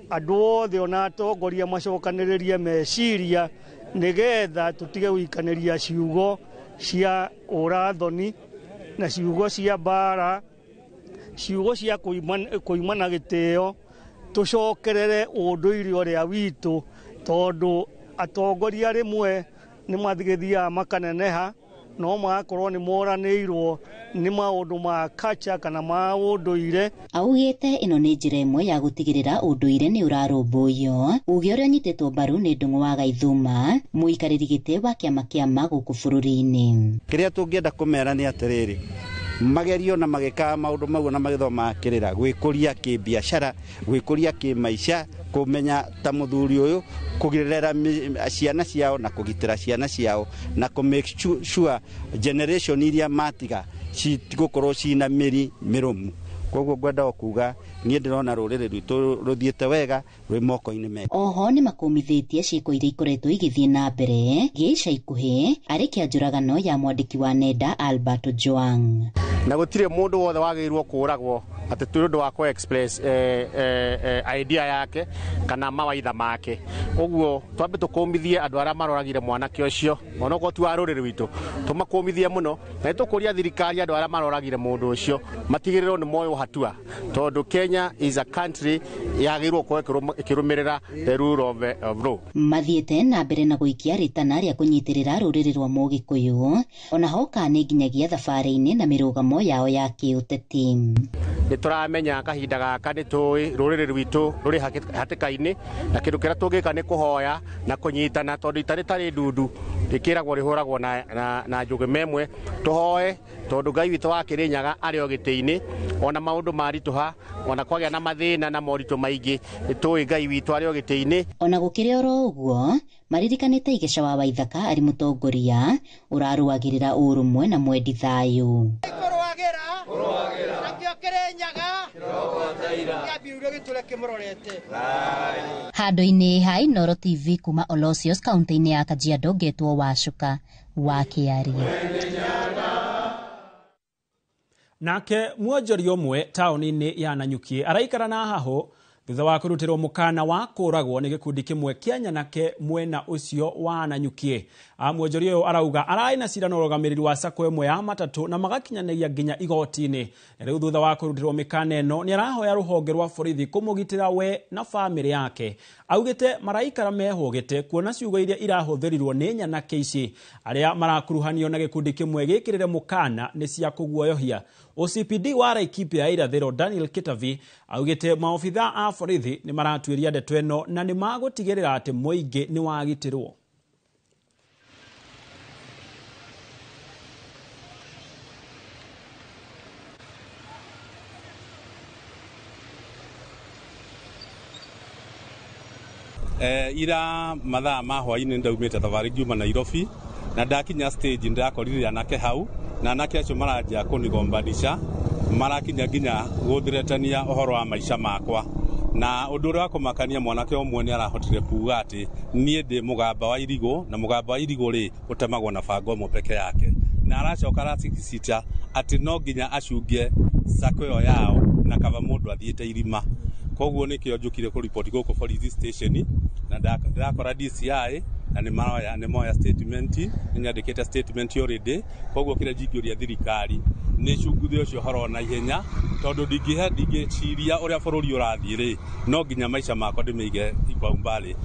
andũ othe ona atongoria macokanĩrĩrie meciria nĩgetha tũtige gũikanĩria ciugo cia ũrathoni na ciugo cia mbara, ciugo cia kũimana gĩtĩo, tũcokerere ũndũire ũrĩa witũ tondũ atongoria rĩmwe nĩ mathigĩthiaga makaneneha no magakorwo nĩ moranĩirwo nĩ maũndũ ma culture kana ma ũndũire. Augĩte ĩno nĩ njĩra ĩmwe ya gũtigĩrĩra ũndũire nĩ ũrarũmbũiyo. Uge ũrĩa ũnyitĩtwo mbaru nĩ Ndung'u wa Gaithuma, mũikarĩri gĩtĩ wa kĩama kĩa ma gũkũ bũrũri-inĩ. Kĩrĩa tũngĩenda kũmera nĩ atĩrĩrĩ, magerio na magĩka maũndũ mau na magĩthoma kĩrĩra gwĩkũria kĩbiacara, gwĩkũria kĩmaica, kũmenya ta mũthuri ũyũ kũgirĩrĩra ciana ciao na kũgitĩra ciana ciao na kũ make sure generation iria matiga citigũkorwo cina mĩri mĩrũmu. Koguo ngwenda kuga niĩ ndĩrona rũrĩrĩ rwitũ rũthiĩte wega rwĩ moko-inĩ mega. Oho nĩ makũmithĩtie ciĩko iria ikoretwo igĩthiĩ na mbere gĩica ikuhĩ arĩ kĩanjũragano ya mwandĩki wa nenda Albert Ojwang. Na gũtirĩ mũndũ wothe wagĩrĩirwo kũragwo atĩ tũ ũndũ wa ku express idea yake kana mawaitha make. Ũguo twambe tũkũmithie andũ arĩa maroragire mwanake ũcio onokorwo ti wa rũrĩrĩ rwitũ, tũmakũmithie mũno na nĩtũkũria thirikari andũ arĩa maroragire mũndũ ũcio matigĩrĩrwo nĩ moyo hatua, tondũ Kenya is a country yagĩrĩirwo gũkorwo ĩkĩrũmĩrĩra the rule of law. Mathiĩte na mbere na gũikia rĩtana rĩa kũnyitĩrĩra rũrĩrĩ rwa Mũgĩkũyũ, ona hoka nĩ nginyagia thabarĩ-inĩ na mĩrũgamo yao ya kĩũteti. Nĩtũramenya kahinda gaka nĩtũĩ rũrĩrĩ rwitũ rũrĩ hatĩka-inĩ na kĩndũ kĩrĩa tũngĩka nĩ kũhoya na kũnyitana, tondũ ita rĩtarĩ ndundu rĩkĩragwo rĩhũragwo na njũgĩ memwe. Tũhoe tondũ Ngai witũ wa Kĩrĩnyaga arĩ o gĩtĩ-inĩ, ona maũndũ maritũha ona kwagĩa na mathĩna na moritũ maingĩ, nĩtũĩ Ngai witũ arĩ o gĩtĩ-inĩ. Ona gũkĩrĩ oro ũguo maririkanĩte Igesha wa Waithaka arĩ mũtongoria ũrarũagĩrĩra ũrũmwe na mwendi thayũ. Handũ-inĩ ha Inooro TV kuma Olosios kaunti-inĩ ya Kajiado, Ngetwo Wacuka wa Kĩaria. Nake mwonjoria ũmwe taũni-inĩ ya Nanyuki araikara na hahũ thutha wa kũrutĩrwo mũkana wa kũragwo nĩ gĩkundi kĩmwe kĩa nyanake mwena ũcio wa Nanyuki. Mwonjoria ũyũ arauga ararĩ na cira na ũrũgamĩrĩri wa sako ĩmwe ya matatũ na magakinyanĩria nginya igoti-inĩ. Rĩu thutha wa kũrutĩrwo mĩkana ĩno nĩ arahoya rũhonge rwa borithi kũmũgitĩra we na bamĩrĩ yake. Augĩte maraikara mehũgĩte kuona ciugo iria irahũthĩrirwo nĩ nyanake ici arĩa marakuruhanio na gĩkundi kĩmwe gĩkĩrĩre mũkana nĩ cia kũguoyohia. OCPD wa Laikipia Irathĩro Daniel Kitavi augĩte maobitha a borithi nĩ maratuĩria ndeto ĩno na nĩ magũtigĩrĩra atĩ mũingĩ nĩ wagitĩrwo. Ira mathaa ma hwainĩ ndaumĩte thabarĩ ngiuma Nairobi na ndakinya stage ndakorire anake hau na anake acio maranjia kũnigombanisha, marakinya nginya gũthiretania ũhoro wa maica makwa. Na ũndũ ũrĩa wa kũmakania mwanake ũmwe nĩ arahotire kuuga atĩ niĩ ndĩ mũgamba wa irigũ na mũgamba wa irigũ rĩ ũtemagwo na bango ĩmwe peke yake, na aracoka aratikicita atĩ no nginya acungie sako ĩyo yao na kaba mũndũ athiĩte irima. Koguo nĩkĩo njũkire kũripoti gũkũ police station na ndakora DCI na nĩ moya statement, nĩnyandĩkĩte statement already. Koguo kĩrĩa ingĩũria thirikari nĩ cunguthe ũcio ũhoro na ihenya, tondũ ndingĩciria ũrĩa bũrũri ũrathiĩ rĩ, no nginya maica makwa ndĩmĩige ipaumbale.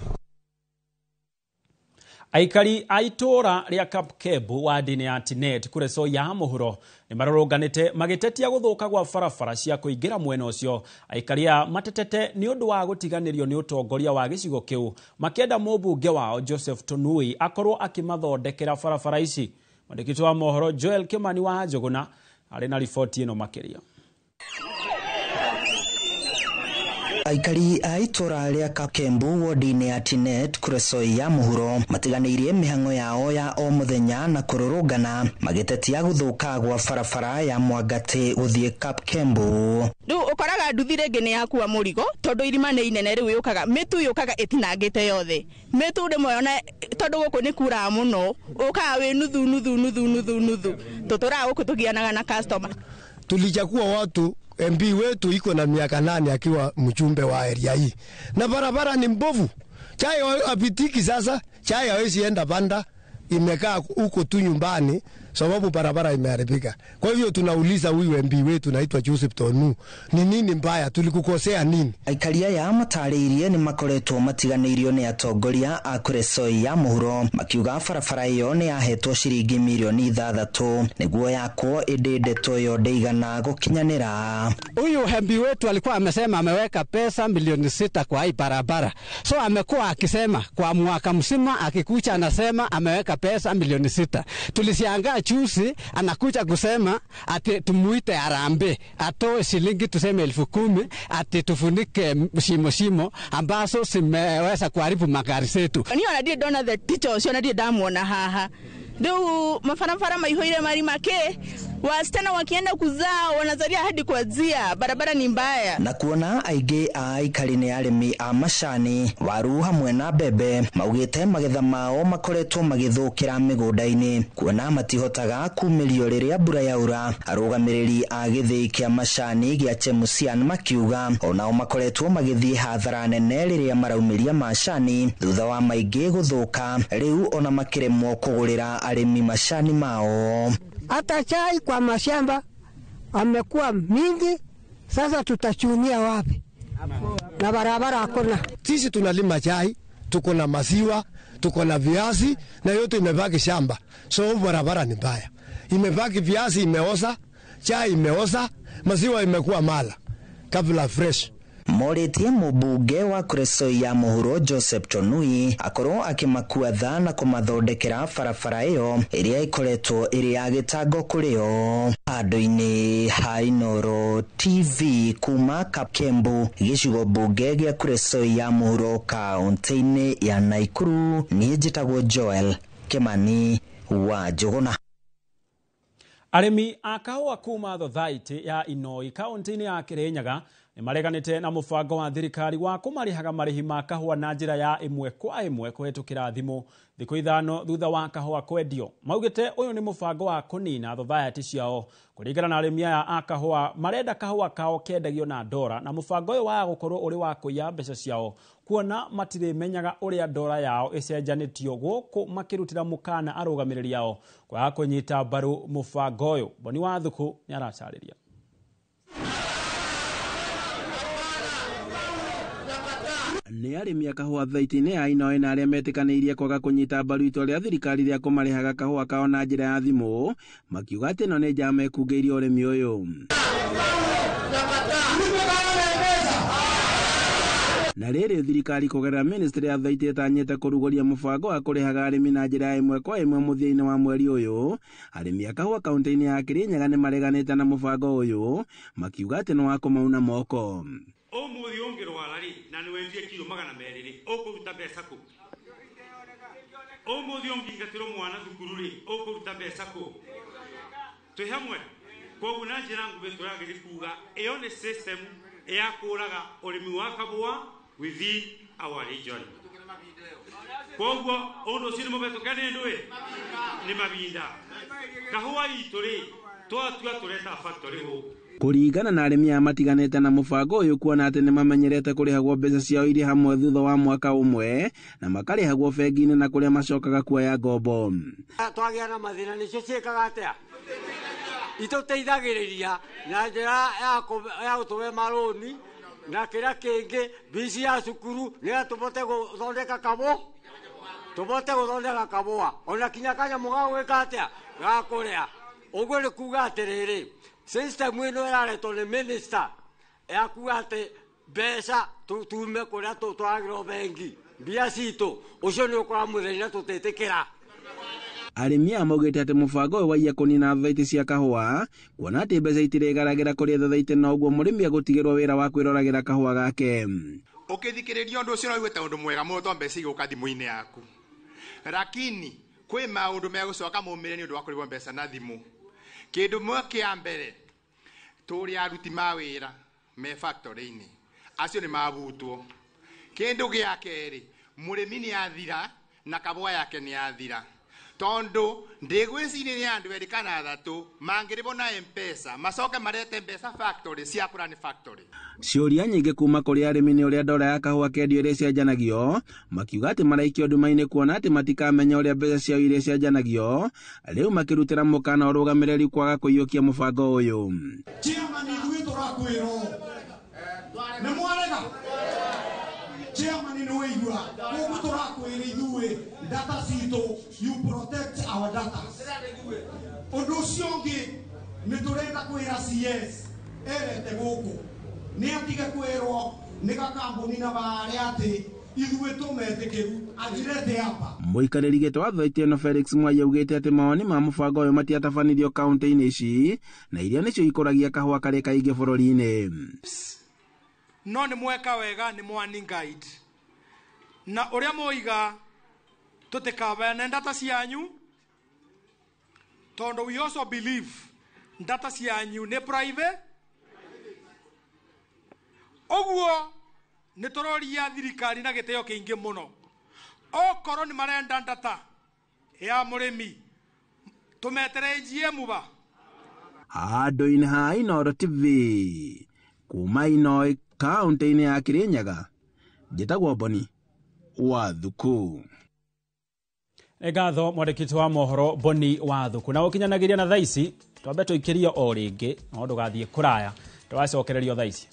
Aikari a itũra rĩa Kapkebu wa ndini ya Tinet Kureso ya mũhuro nĩ marũrũnganĩte magĩtetia gũthũka gwa barabara cia kũingĩra mwena ũcio. Aikari a matetete nĩ ũndũ wa gũtiganĩrio nĩ ũtongoria wa gĩcigo kĩu, makĩenda mũmbunge wao Joseph Tonui akorwo akĩmathondekera barabara ici. Mwandĩki wa mohoro Joel Kimani wa Njũgũna arĩ na riboti ĩno makĩria. Aikari a itũra rĩa Kapkembu wodi-inĩ ya Tinet Kureso ya mũhuro matiganĩirie mĩhang'o yao ya o mũthenya na kũrũrũngana magĩtetia gũthũka gwa barabara ya Mwangatĩ gũthiĩ Kapkembu. Rĩu ũkoraga nduthi rĩngĩ nĩ yakua mũrigo tondũ irima nĩ inene, rĩu yũkaga mĩtu yũkaga ĩtinangĩte yothe. Mĩtu rĩmwe ona tondũ gũkũ nĩ kuraga mũno ũkaga wĩ nuthu. Tũtũraga gũkũ tũgianaga na customer. Tulichagua watu MP wetu iko na miaka 8 akiwa mjumbe wa area hii. Na barabara ni mbovu. Chai apitiki sasa, chai hawezi enda Banda, imekaa huko tu nyumbani sababu barabara imeharibika. Kwa hivyo tunauliza huyu MP wetu naitwa Joseph Tonu, ni nini mbaya, tulikukosea nini? Aikari aya matariirie ni makoretwo matiganĩirio nĩ atongoria a Kuresoi ya mũhuro makiuga barabara ĩyo nĩ yahetwo ciringi milioni 6 nĩguo yakwo ĩndĩ ndeto ĩyo ndĩigana gũkinyanĩra. Huyu MP wetu alikuwa amesema ameweka pesa milioni 6 kwa hii barabara, so amekuwa akisema kwa mwaka mzima, akikucha anasema ameweka pesa milioni 6. Tulishangaa chusi anakuja kusema ati tumuite Harambee atoe shilingi tuseme 10,000 ati tufunike shimo ambazo zimeweza kuharibu magari zetu. Ni onadie dona the teachers onadie damuona haha. Ndio mafarafara maihoire mari make wasichana wakienda kuzaa wanazalia hadi kuanzia barabara ni mbaya. Na kuona aingĩ a aikari nĩ arĩmi a macani, waru hamwe na mbembe maugĩte magetha mao makoretwo magĩthũkĩra mĩgũnda-inĩ kuona matihotaga kumĩrio rĩrĩa mbura yaura. Arũgamĩrĩri a gĩthĩi kĩa macani gĩa Chemusian makiuga onao makoretwo magĩthiĩ hathara nene rĩrĩa maraumĩria macani thutha wa maingĩ gũthũka, rĩu ona makĩremwo kũgũrĩra arĩmi macani mao. Hata chai kwa mashamba amekuwa mingi, sasa tutachumia wapi? Na barabara hakuna. Sisi tunalima chai, tuko na maziwa, tuko na viazi na yote imebaki shamba. So barabara ni mbaya. Imebaki viazi imeoza, chai imeoza, maziwa imekuwa mala kabla fresh. Moritie mũmbunge wa Kuresoi ya mũhuro Joseph Tonui akorwo akimakua tha na kũmathondekera barabara ĩyo ĩrĩa ĩkoretwo ĩrĩ ya gĩtango kũrĩo. Handũ-inĩ ha Inooro TV kuma Kapkembu, gĩcigo mbunge gĩa Kuresoi ya mũhuro kaũntĩ-inĩ ya Naikuru, niĩ njĩtagwo Joel Kimani wa Njũgũna. Arĩmi a kahũa kuma Thothaitĩ ya Inoi kaũntĩ-inĩ ya Kĩrĩnyaga nĩ mareganĩte na mũbango wa thirikari wa kũmarĩhaga marĩhi ma kahũa na njĩra ya ĩmwe kwa ĩmwe kũhetũkĩra thimũ thikũ 5 thutha wa kahũa kwendio. Maugĩte ũyũ nĩ mũbango wa kũnina thothayati ciao. Kũringana na arĩmi aya a kahũa marenda kahũa kao kendagio na ndora, na mũbango ũyũ wa gũkorwo ũrĩ wa kũiya mbeca ciao kuona matirĩmenyaga ũrĩa ndora yao ĩcenjanĩtio gũkũ makĩrutĩra mũkana arũgamĩrĩri ao kwaga kũnyita mbaru mũbango ũyũ. Boni wa Thuku nĩ aracarĩria. Nĩ arĩmi a kahũa Thothaitĩ-inĩ ya Inoi na arĩa metĩkanĩirie kwaga kũnyita mbaru itua rĩa thirikari rĩa kũmarĩhaga kahũa kao na njĩra ya thimũ, makiuga atĩ ĩno nĩ njama ĩkungĩirie ũrĩmi ũyũ. Na rĩrĩ thirikari kũgerera ministry ya Thothaitĩ ĩtanyĩte kũrugũria mũbango wa kũrĩhaga arĩmi na njĩra ya ĩmwe kwa ĩmwe mũthia-inĩ wa mweri ũyũ, arĩmi a kahũa kaũntĩ-inĩ ya Kĩrĩnyaga nĩ mareganĩte na mũbango ũyũ, makiuga atĩ nĩ wa kũmauna moko. Ũmũthĩ ũngĩrwara rĩ na nĩ wendie kilo 200 rĩ ũkũruta mbeca kũ? Ũmũthĩ ũngĩingatĩrwo mwana thukuru rĩ ũkũruta mbeca kũ? Twĩ hamwe. Koguo na njĩra nguhĩ tũragĩrĩ kuuga ĩyo nĩ system ya kũraga ũrĩmi wa kahũa within our region. Koguo ũndũ ũcio nĩ mũbetũkane ndũĩ nĩ mabinda. Kahũa itũ rĩ twatua tũreta factory gũkũ. Kũringana na arĩmi aya matiganĩte na mũbango ũyũ kuona atĩ nĩ mamenyerete kũrĩhagwo mbeca ciao irĩ hamwe thutha wa mwaka ũmwe na makarĩhagwo bengi-inĩ na kũrĩa macokaga kuoya ngombo. Twagĩa na mathĩna nĩcio ciĩkaga atĩa? Itũteithagĩrĩria na njĩra ya gũtũhe marũni na kĩrĩa kĩngĩ bici ya cukuru nĩgetha tũbote gũthondeka kabũa ona kinya kanyamũ ga gwĩka atĩa ga kũrĩa. Ũguo nĩ kuuga atĩrĩrĩ system ĩno ĩraretwo nĩ minister ya kuuga atĩ mbeca tume kũrĩa tũtwaragĩrwo bengi mbia citũ, ũcio nĩ ũkora mũthenya tũtĩtĩkĩra. Arĩmi aya maugĩte atĩ mũbango ũyũ waiya kũnina Thothaitĩ cia kahũa kuona atĩ mbeca itirĩgaragĩra kũrĩ Thothaitĩ na ũguo mũrĩmi agũtigĩrwo wĩra wa kwĩroragĩra kahũa gake. Ũkĩthikĩrĩria ũndũ ũcio ũraigua ta ũndũ mwega mũno tondũ mbeca igũka thimũ-inĩ yaku, lakini kwĩ maũndũ megũcoka maumĩre nĩ ũndũ wa kũrĩhwo mbeca na thimũ. Kĩndũ mwe kĩa mbere tũrĩa aruti ma wĩra me factory-inĩ acio nĩ mabutwo. Kĩndũ gĩa kerĩ mũrĩmi nĩ athira na kahũa yake nĩ athira. tondo ndigwiciria andu eri kana athatu mangiribona M-Pesa macoke marete mbeca factory cia kura ni factory. Ciũria nyingĩ kuma kũrĩ arĩmi nĩ ũrĩa ndora ya kahũa kendio iria cianjanagio, makiuga atĩ maraikio nduma-inĩ kuona atĩ matikamenya ũrĩa mbeca ciao iria cianjanagio, rĩu makĩrutĩra mũkana ũrũgamĩrĩri kwaga kũiyũkia mũbango ũyũ. Chairman ithuĩ tũrakwĩrwo nĩ mwarega. Chairman nĩ wĩigua ũguo tũrakwĩra ithuĩ data citũ, you protect our data. Ũndũ ũcio ũngĩ nĩ tũrenda kwĩra CS erete gũkũ nĩ atige kwĩrwo nĩ gakambuni na barĩa atĩ ithuĩ tũmetĩkĩru ajirete hapa. Mũikarĩri gĩtĩ wa Thwaite ĩno Felix Mwai augĩte atĩ mawoni ma mũbango ũyũ matiatabanithio kaunti-inĩ ici na iria nĩcio ikũragia kahũa karĩ kaingĩ bũrũri-inĩ. No nĩ mweka wega nĩ mwani guide na ũrĩa moiga tũtikabeane data cianyu tondo we also believe data cianyu nĩ private. Oguo nĩ tũroria thirikari na gĩtĩo kĩingĩ mũno okorwo nĩ marenda data ya mũrĩmi tũmetere GM ba handũ-inĩ ha Inooro TV kuma Inoi kaunti-inĩ ya Kirinyaga njĩtagwo Boni Wathuku. Ngatho mwandĩkĩti wa mohoro Boni Wathuku na ũkinyanagĩria na thaici twambe tũikĩrio o rĩngĩ no ndũgathiĩ kũraya tũracokererio thaici.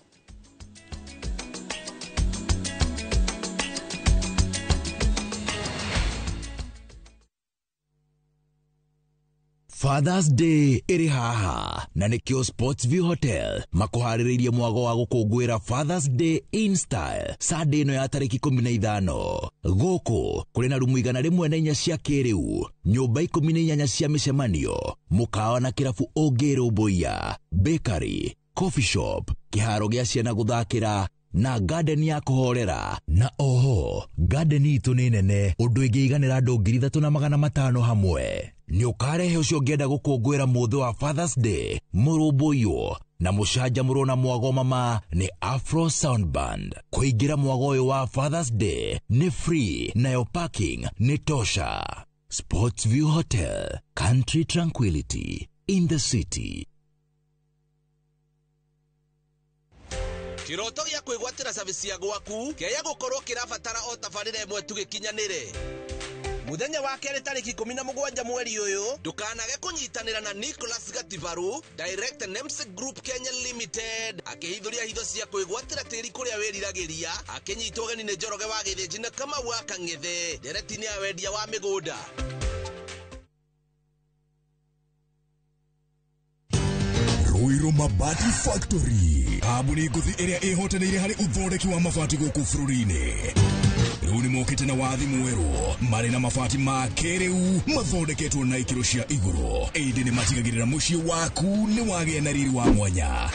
Father's Day iri haha na nikio Sportsview Hotel makuharĩrĩirie mwago wa gũkũngũĩra Father's Day in style Sunday ĩno ya tarĩki 15 gũkũ kũrĩ na rumu 104 cia kĩrĩu, nyũmba 18 cia mĩcemanio, mũkawa na kĩrabu ũngĩrũmbũiya, bakery, coffee shop, kĩharo gĩa ciana gũthakĩra na garden ya kuhorera. Na oho garden itũ nĩ nene ũndũ ĩngĩiganĩra andũ 3,500 hamwe. Nĩ ũkarehe ũcio ũngĩenda gũkũngũĩra mũthĩ wa Father's Day mũrũmbũiyo na mũcanjamũrwo na mwago mama nĩ Afro Sound Band. Kũingĩra mwago ũyũ wa Father's Day nĩ free nayo parking nĩ tosha. Sportsview Hotel, country tranquility in the city. Kiroto gĩa kwĩgwatĩra service ya gwaku kĩaya gũkorwo kĩrabatara o tabarĩra ĩmwe tu gĩkinyanĩre. Muthenya wa kerĩ tarĩki 17 mweri ũyũ ndũkanage kũnyitanĩra na Nicholas Gatibaru, Direct Namesake Group Kenya Limited, akĩhithũria hitho cia kwĩgwatĩra tĩri kũrĩa wĩriragĩria, akĩnyitwo ũgeni nĩ Njoroge wa Gĩthĩnji na Kamau wa Kang'ethe, nderetinĩ ya wendia wa mĩgũnda. Ruiru Mabati Factory, kambuni ngũthi ĩrĩa ĩhotanĩire harĩ ũthondeki wa mabati gũkũ bũrũri-inĩ. Rĩu nĩ mokĩte na wathi mwerũ marĩ na mabati ma kĩrĩu mathondeketwo na ikĩro cia igũrũ, ĩndĩ nĩ matigagĩrĩra mũciĩ waku nĩ wagĩa na riri wa mwanya.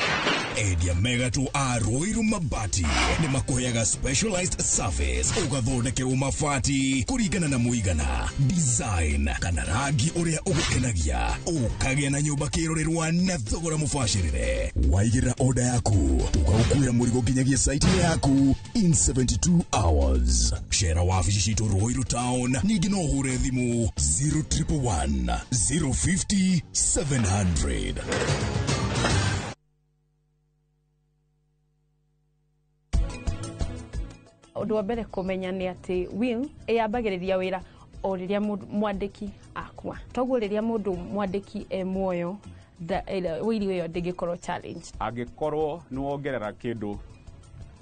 Endia megatũ a Ruiru Mabati nĩ makũheaga specialized service ũgathondekerwo mabati kũringana na mũigana, design kana rangi ũrĩa ũgũkenagia, ũkagĩa na nyũmba kĩrorerwa na thogora mũbacĩrĩre. Waigĩrĩra order yaku ũgagũkuĩra mũrigo nginyagia site yaku in 72 hours. Shera wabici citũ Ruiru Town, ningĩ no ũhũre thimũ 0111 050 700. Ũndũ wa mbere kũmenya nĩ atĩ will yambagĩrĩria wĩra o rĩrĩa mwandĩki akua. Toguo rĩrĩa mũndũ mwandĩki muoyo wĩri ũyũ ndĩngĩkorwo challenge. Angĩkorwo nĩ wongerera kĩndũ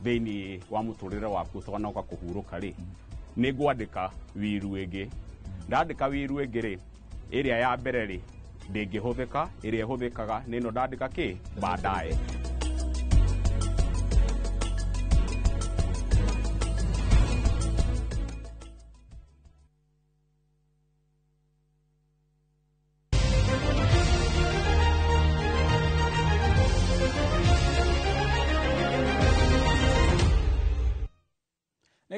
thĩinĩ wa mũtũrĩre waku ũcoka kũhurũka rĩ, nĩ ngwandĩka wiru ĩngĩ. Ndandĩka wiru ĩngĩ rĩ, ĩrĩa ya mbere rĩ ndĩngĩhũthĩka, ĩrĩa ĩhũthĩkaga nĩ ĩno ndandĩka kĩ baadaye.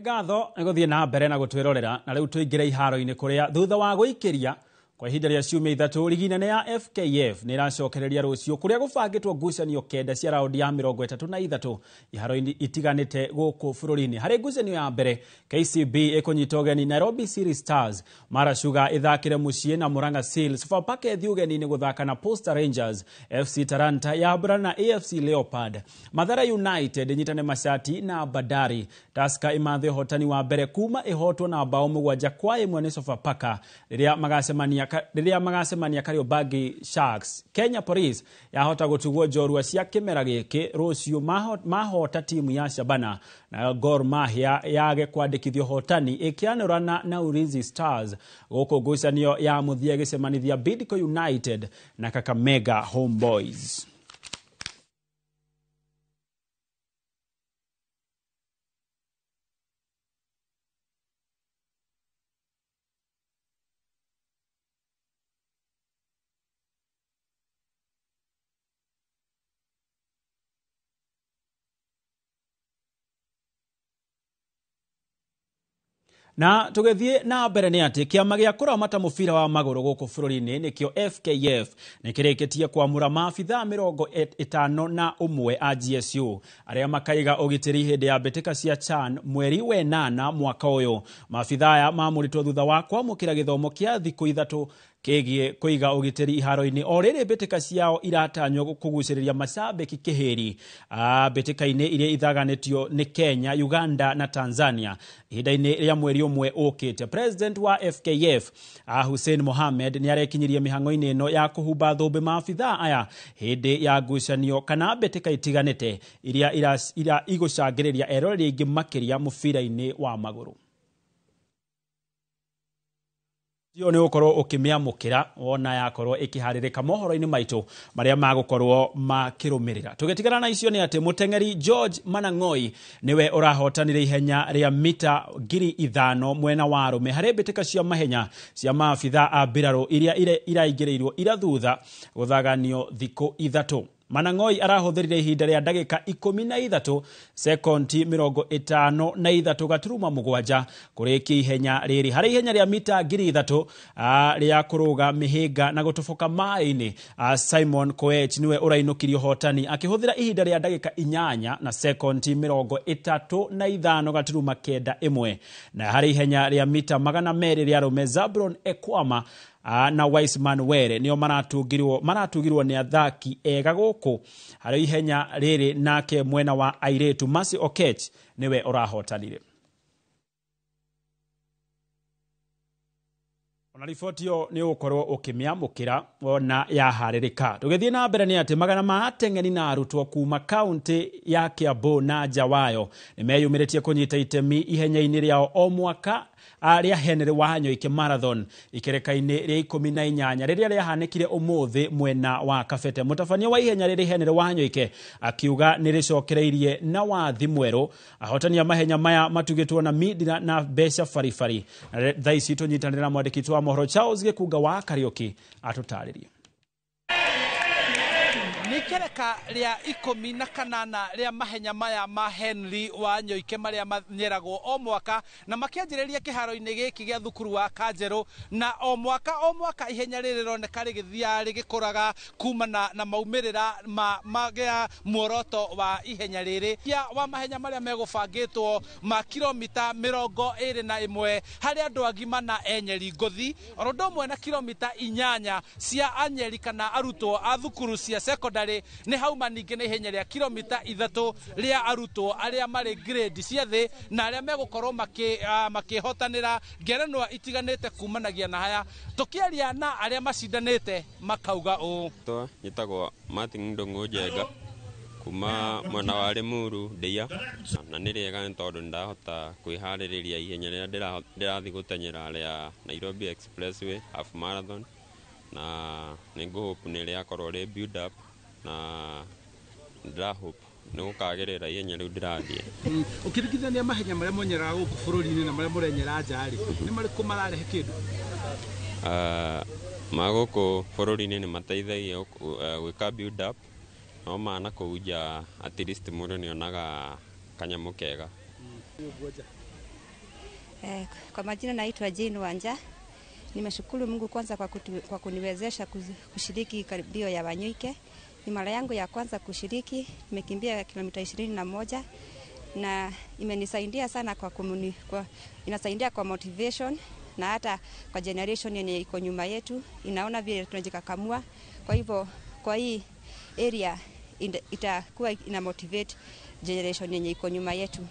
Ngatho nĩgũthiĩ na mbere na gũtwĩrorera na rĩu tũingĩre iharo-inĩ kũrĩa thutha wa gũikĩria Kwa ihinda rĩa ciumia ithatu ligi nene ya FKF nĩ iracokereria rũciũ kũrĩa gũbangĩtwo ngucanio kenda cia raundi ya 33 iharo-inĩ itiganĩte gũkũ bũrũri-inĩ. Harĩ ngucanio ya mbere, KCB ĩkũnyita ũgeni Nairobi City Stars, Mara Sugar ĩthakĩre mũciĩ na Murang'a Seals, Sofapaka ĩthiĩ ũgeni-inĩ gũthaka na Posta Rangers, FC Talanta yambũrana na AFC Leopard, Mathare United ĩnyitane macati na Bandari, Tusker ĩmathe ũhotani wa mbere kuma ĩhotwo na bao 7-1 nĩ Sofapaka rĩrĩa magacemania Kariobangi Sharks. Kenya Police yahota gũtugwo njorua cia kĩmera gĩkĩ rũciũ mahota timu ya Shabana, na Gor Mahia yage kwandĩkithio hotani ĩkĩanũrana na Ulinzi Stars. Gũkũ ngucanio ya mũthia gĩcemanithia Bidco United na Kakamega Homeboys. Na tũgĩthiĩ na mbere nĩ atĩ kĩama gĩa kũramata mũbira wa magũrũ gũkũ bũrũri-inĩ nĩkĩo FKF nĩkĩrĩkĩtie kwamũra maabithaa 51 a GSU arĩa makaiga ũgitĩri hĩndĩ ya mbĩtĩka cia CHAN mweri wa 8 mwaka ũyũ. Maabithaa aya mamũrĩtwo thutha wa kwamũkĩra gĩthomo kĩa thikũ ithatũ kĩgiĩ kũiga ũgitĩri iharo-inĩ o rĩrĩ mbĩtĩka ciao iratanywo kũgucĩrĩria macambĩki kĩhĩri mbĩtĩka-inĩ iria ithaganĩtio nĩ Kenya, Uganda na Tanzania ihinda-inĩ rĩa mweri ũmwe ũkĩte. President wa FKF Hussein Mohamed nĩarekinyirie mĩhang'o-inĩ ĩno ya kũhumba thũmbĩ maabithaa aya hĩndĩ ya ngucanio kana mbĩtĩka itiganĩte iria igũcangĩrĩria eroreri aingĩ makĩria mũbira-inĩ wa magũrũ. Nĩ ũkorwo ũkĩmĩamũkĩra wona yakorwo ĩkĩharĩrĩka mohoro-inĩ maitũ marĩa magũkorwo makĩrũmĩrĩra. Tũgĩtigana na icio nĩ atĩ mũteng'eri George Manang'oi nĩwe ũrahotanire ihenya rĩa mita 5,000 mwena wa arũme harĩ mbĩtĩka cia mahenya cia maabithaa a mbirarũ iria iraingĩrĩirwo irathutha gũthaganio thikũ ithatũ. Manang'oi arahũthĩrire ihinda rĩa ndagĩka 13 sekondi 53.7 kũrĩkia ihenya rĩrĩ. Harĩ ihenya rĩa mita 3,000 rĩa kũrũga mĩhĩnga na gũtoboka maĩ-inĩ, Simon Koech niwe ũrainũkirio hotani akĩhũthĩra ihinda rĩa ndagĩka 8 na sekondi 35.91. Na harĩ ihenya rĩa mita 200 rĩa arũme, Zabron Ekwama na Wiseman Were nĩo maratugirwo nĩ athaki ega gũkũ. Harĩ ihenya rĩrĩ nake mwena wa airĩtu, Mercy Okech niwe ũrahotanire. Ona riboti yo nĩ ũkorwo ũkĩmĩamũkĩra wona yaharĩrĩka. Tũgĩthiĩ na mbere nĩ atĩ magana ma ateng'eri na arutwo kuma kaunti ya Kiambu na nja wayo nĩmeyumĩrĩtie kũnyita itemi ihenya-inĩ rĩao o mwaka rĩa Henry Wanyoike Marathon ikereka-inĩ rĩa 18 rĩrĩa rĩahanĩkire ũmũthĩ mwena wa Kabete. Mũtabania wa ihenya rĩrĩ Henry Wanyoike akiuga nĩrĩcokereirie na wathi mwerũ. Ahotania mahenya maya matugĩtwo na midira na mbeca baribari. Thaa ici tũnyitanĩra na mwandĩki wa mohoro Charles Gĩkunga wa Kariũki atũtarĩrie. Nikereka rĩa 18 rĩa mahenya maya ma Henry Wanyoike marĩa manyeragwo o mwaka na makĩanjĩrĩria kĩharo-inĩ gĩkĩ gĩa thukuru wa Kanjerũ, na o mwaka ihenya rĩrĩ rĩroneka rĩgĩthiaga rĩgĩkũraga kumana na maumĩrĩra magĩa muoroto wa ihenya rĩrĩ wa mahenya marĩa megũbangĩtwo ma kilomita 21 harĩ andũ agima na enyeri ngũthi, o ũndũ ũmwe na kilomita 8 cia anyeri kana arutwo a thukuru cia secondary. Nĩ hauma ningĩ na ihenya rĩa kilomita 3 rĩa arutwo arĩa marĩ grade cia thĩ na arĩa megũkorwo makĩhotanĩra ngerenwa itiganĩte kumanagia na haya. Tũkĩaria na arĩa macindanĩte makauga ũũ. Nyitagwo Martin Ndung'u Njenga kuma mwena wa Limuru Ndeia, na nĩ rĩega nĩ tondũ ndahota kwĩharĩrĩria ihenya rĩrĩa ndĩrathiĩ gũtenyera rĩa Nairobi Expressway Half Marathon, na nĩ ngũhope nĩ rĩakorwo rĩ build up na ndahope nĩ gũkagĩrĩra ihenya rĩu ndĩrathiĩ. Ũkĩringithania mahenya marĩa monyeraga gũkũ bũrũri-inĩ na marĩa mũrenyera nja-rĩ, nĩ marĩkũ mararehe kĩndũ? Magũkũ bũrũri-inĩ nĩ mateithagia gwĩka build up, no mana kũu nja at least mũndũ nĩonaga kanyamũ kega. Kwa majina naitwa Jane Wanja Nimeshukuru Mungu kwanza kwa kuniwezesha kushiriki karibio ya Wanyoike. Ni mara yangu ya kwanza kushiriki, nimekimbia kilomita 21 na imenisaidia sana inasaidia kwa motivation na hata kwa generation yenye iko nyuma yetu, inaona vile tunajikakamua. Kwa hivyo kwa hii area itakuwa ina motivate generation yenye iko nyuma yetu.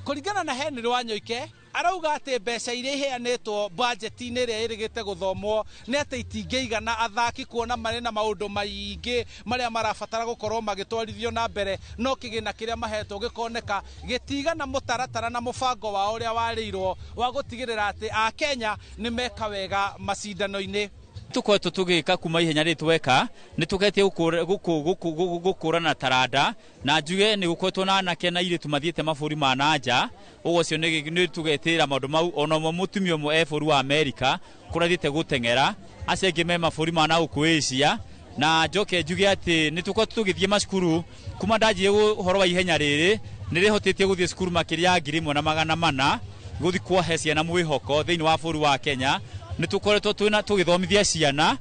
Kuringana na Henry Wanyoike arauga ati mbeca iria iheanitwo budget-inĩ ĩrĩa ĩrĩgĩte gũthomwo nĩ atĩ itingĩigana athaki kuona marĩ na maũndũ maingĩ marĩa marabatara gũkorwo magĩtwarithio na mbere, no kĩgĩna kĩrĩa mahetwo gĩkoneka gĩtigana mũtaratara na mũbango wao ũrĩa warĩirwo wa gũtigĩrĩra atĩ a Kenya nĩ meka wega macindano-inĩ. Tukoretwo tugika kuma ihenya rĩ tweka nĩ tugetie gũkũrana taranda na njuge nĩ gũkoretwo na anake na irĩtu mathiĩte mabũrũri ma nanja, ũguo cio nĩ tugetĩra maũndũ mau. Ona ũmwe mũtumia ũmwe bũrũri wa Amerika kũrĩa thiĩte gũteng'era, acio angĩ me mabũrũri ma nagũkũ Asia. Na njoke njuge atĩ nĩ tukoretwo tũgĩthiĩ macukuru kuma ndanjie ũhoro wa ihenya rĩrĩ, nĩ rĩhotete gũthiĩ cukuru makĩria ya 1,400 gũthiĩ kuohe ciana mwĩhoko thĩinĩ wa bũrũri wa Kenya. Nĩ tukoretwo tũgĩthomithia ciana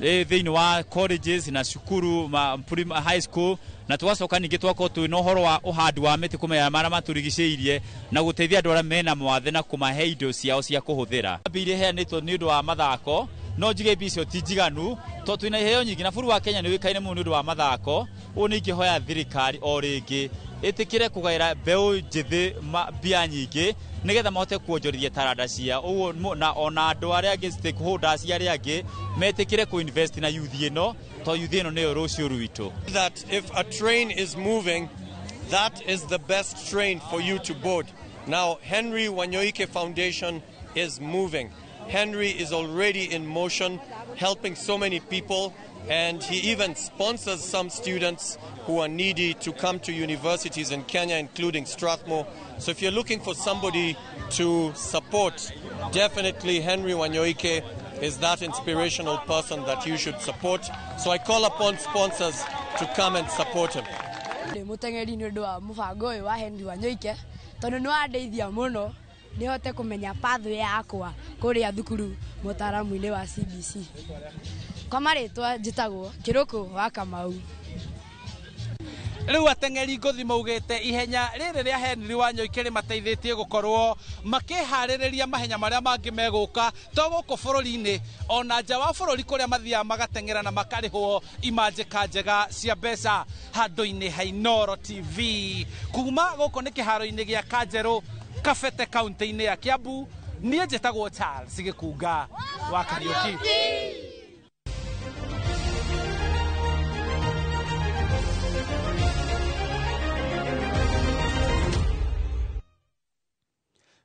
thĩinĩ wa colleges na cukuru high school, na tugacoka ningĩ twakorwo twĩna ũhoro wa ũhandi wa mĩtĩ kũmenya marĩa matũrigicĩirie na gũteithia andũ arĩa mena mawathe na kũmahe indo ciao cia kũhũthĩra. Mbia iria iheanĩtwo nĩ ũndũ wa mathako, no njuge mbia icio ti njiganu tondũ twĩna iheo nyingĩ na bũrũri wa Kenya nĩ ũĩkaine mũno nĩ ũndũ wa mathako. Ũũ nĩ ingĩhoya thirikari o rĩngĩ ĩtĩkĩre kũgaĩra mbeũ njĩthĩ mbia nyingĩ nigetha mahote kuonjorithia taranda cia ũguo, na ona andũ arĩa angĩ stakeholders arĩa angĩ metĩkĩre kuinvest na youth ĩno, tondũ youth ĩno nĩyo rũciũ rwitũ. That if a train is moving, that is the best train for you to board. Now Henry Wanyoike Foundation is moving. Henry is already in motion, helping so many people, and he even sponsors some students who are needy to come to universities in Kenya, including Strathmore. So if you're looking for somebody to support, definitely Henry Wanyoike is that inspirational person that you should support. So I call upon sponsors to come and support him. Mutengeri nĩ ũndũ wa mũbango ũyũ wa Henry Wanyoike, tondũ nĩ wandeithia mũno nĩ hote kũmenya pathway yakwa kũrĩa thukuru mũtaaramu-inĩ wa CBC. Kwa marĩtwa njĩtagwo Kĩrũkũ wa Kamau. Rĩu ateng'eri ngũthi maugĩte ihenya rĩrĩ rĩa Henry Wanyoike rĩmateithĩtie gũkorwo makĩharĩrĩria mahenya marĩa mangĩ megũka to gũkũ bũrũri-inĩ, ona nja wa bũrũri kũrĩa mathiaga magateng'era na makarĩhwo imanjĩka njega cia mbeca. Handũ-inĩ ha Inooro TV kuma gũkũ nĩ kĩharo-inĩ gĩa Kanjerũ, Kabete, kaunti-inĩ ya Kiambu, niĩ njĩtagwo Charles Gĩkunga wa Kariũki.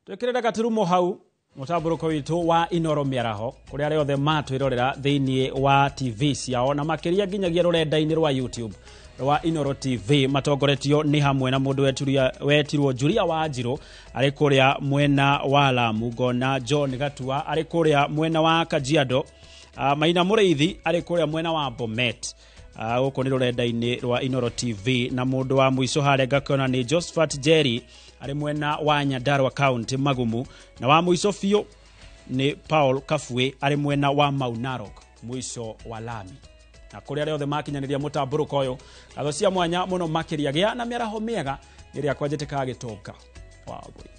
Twĩkĩrĩre gaturumo hau mũtambũrũko witũ wa Inooro Mĩaraho kũrĩa arĩa othe matwĩrorera thĩinĩ wa TV ciao na makĩria nginyagia rũrenda-inĩ rwa YouTube rwa Inooro TV matongoretio nĩ hamwe na mũndũ wetirwo Julia Wanjirũ arĩ kũrĩa mwena wa Lamu, ngona John Gatua arĩ kũrĩa mwena wa Kajiado, Maina Mũrĩithi arĩ kũrĩa mwena wa Bomet. Gũkũ nĩ rũrenda-inĩ rwa Inooro TV, na mũndũ wa mũico harĩa ngakĩona nĩ Josephat Jerry arĩ mwena wa Nyandarua County Magumu, na wa mũico biũ nĩ Paul Kafue arĩ mwena wa Mau Narok mũico wa Lami. Na kũrĩa arĩa othe makinyanĩria mũtambũrũko ũyũ, ngatho cia mwanya mũno makĩria gĩa na mĩaraho mĩega rĩrĩa kwanjĩtĩkaga gĩtũka wa mbũri.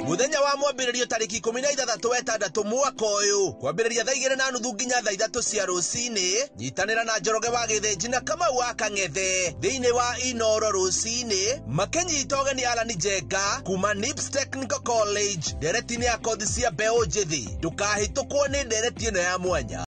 Muthenya wa mwambĩrĩrio tarĩki 16 wetandatũ mwaka ũyũ, kwambĩrĩria thaa 2:30 nginya thaa 3 cia rũcinĩ. Nyitanĩra na Njoroge wa Gĩthĩnji na Kamau wa Kang'ethe thĩinĩ wa Inooro rũcinĩ, makĩnyita ũgeni Alan Njenga kuma NIPS Technical College ndereti-inĩ ya kothi cia mbeũ njĩthĩ. Ndũkahĩtũkwo nĩ ndereti ĩno ya mwanya.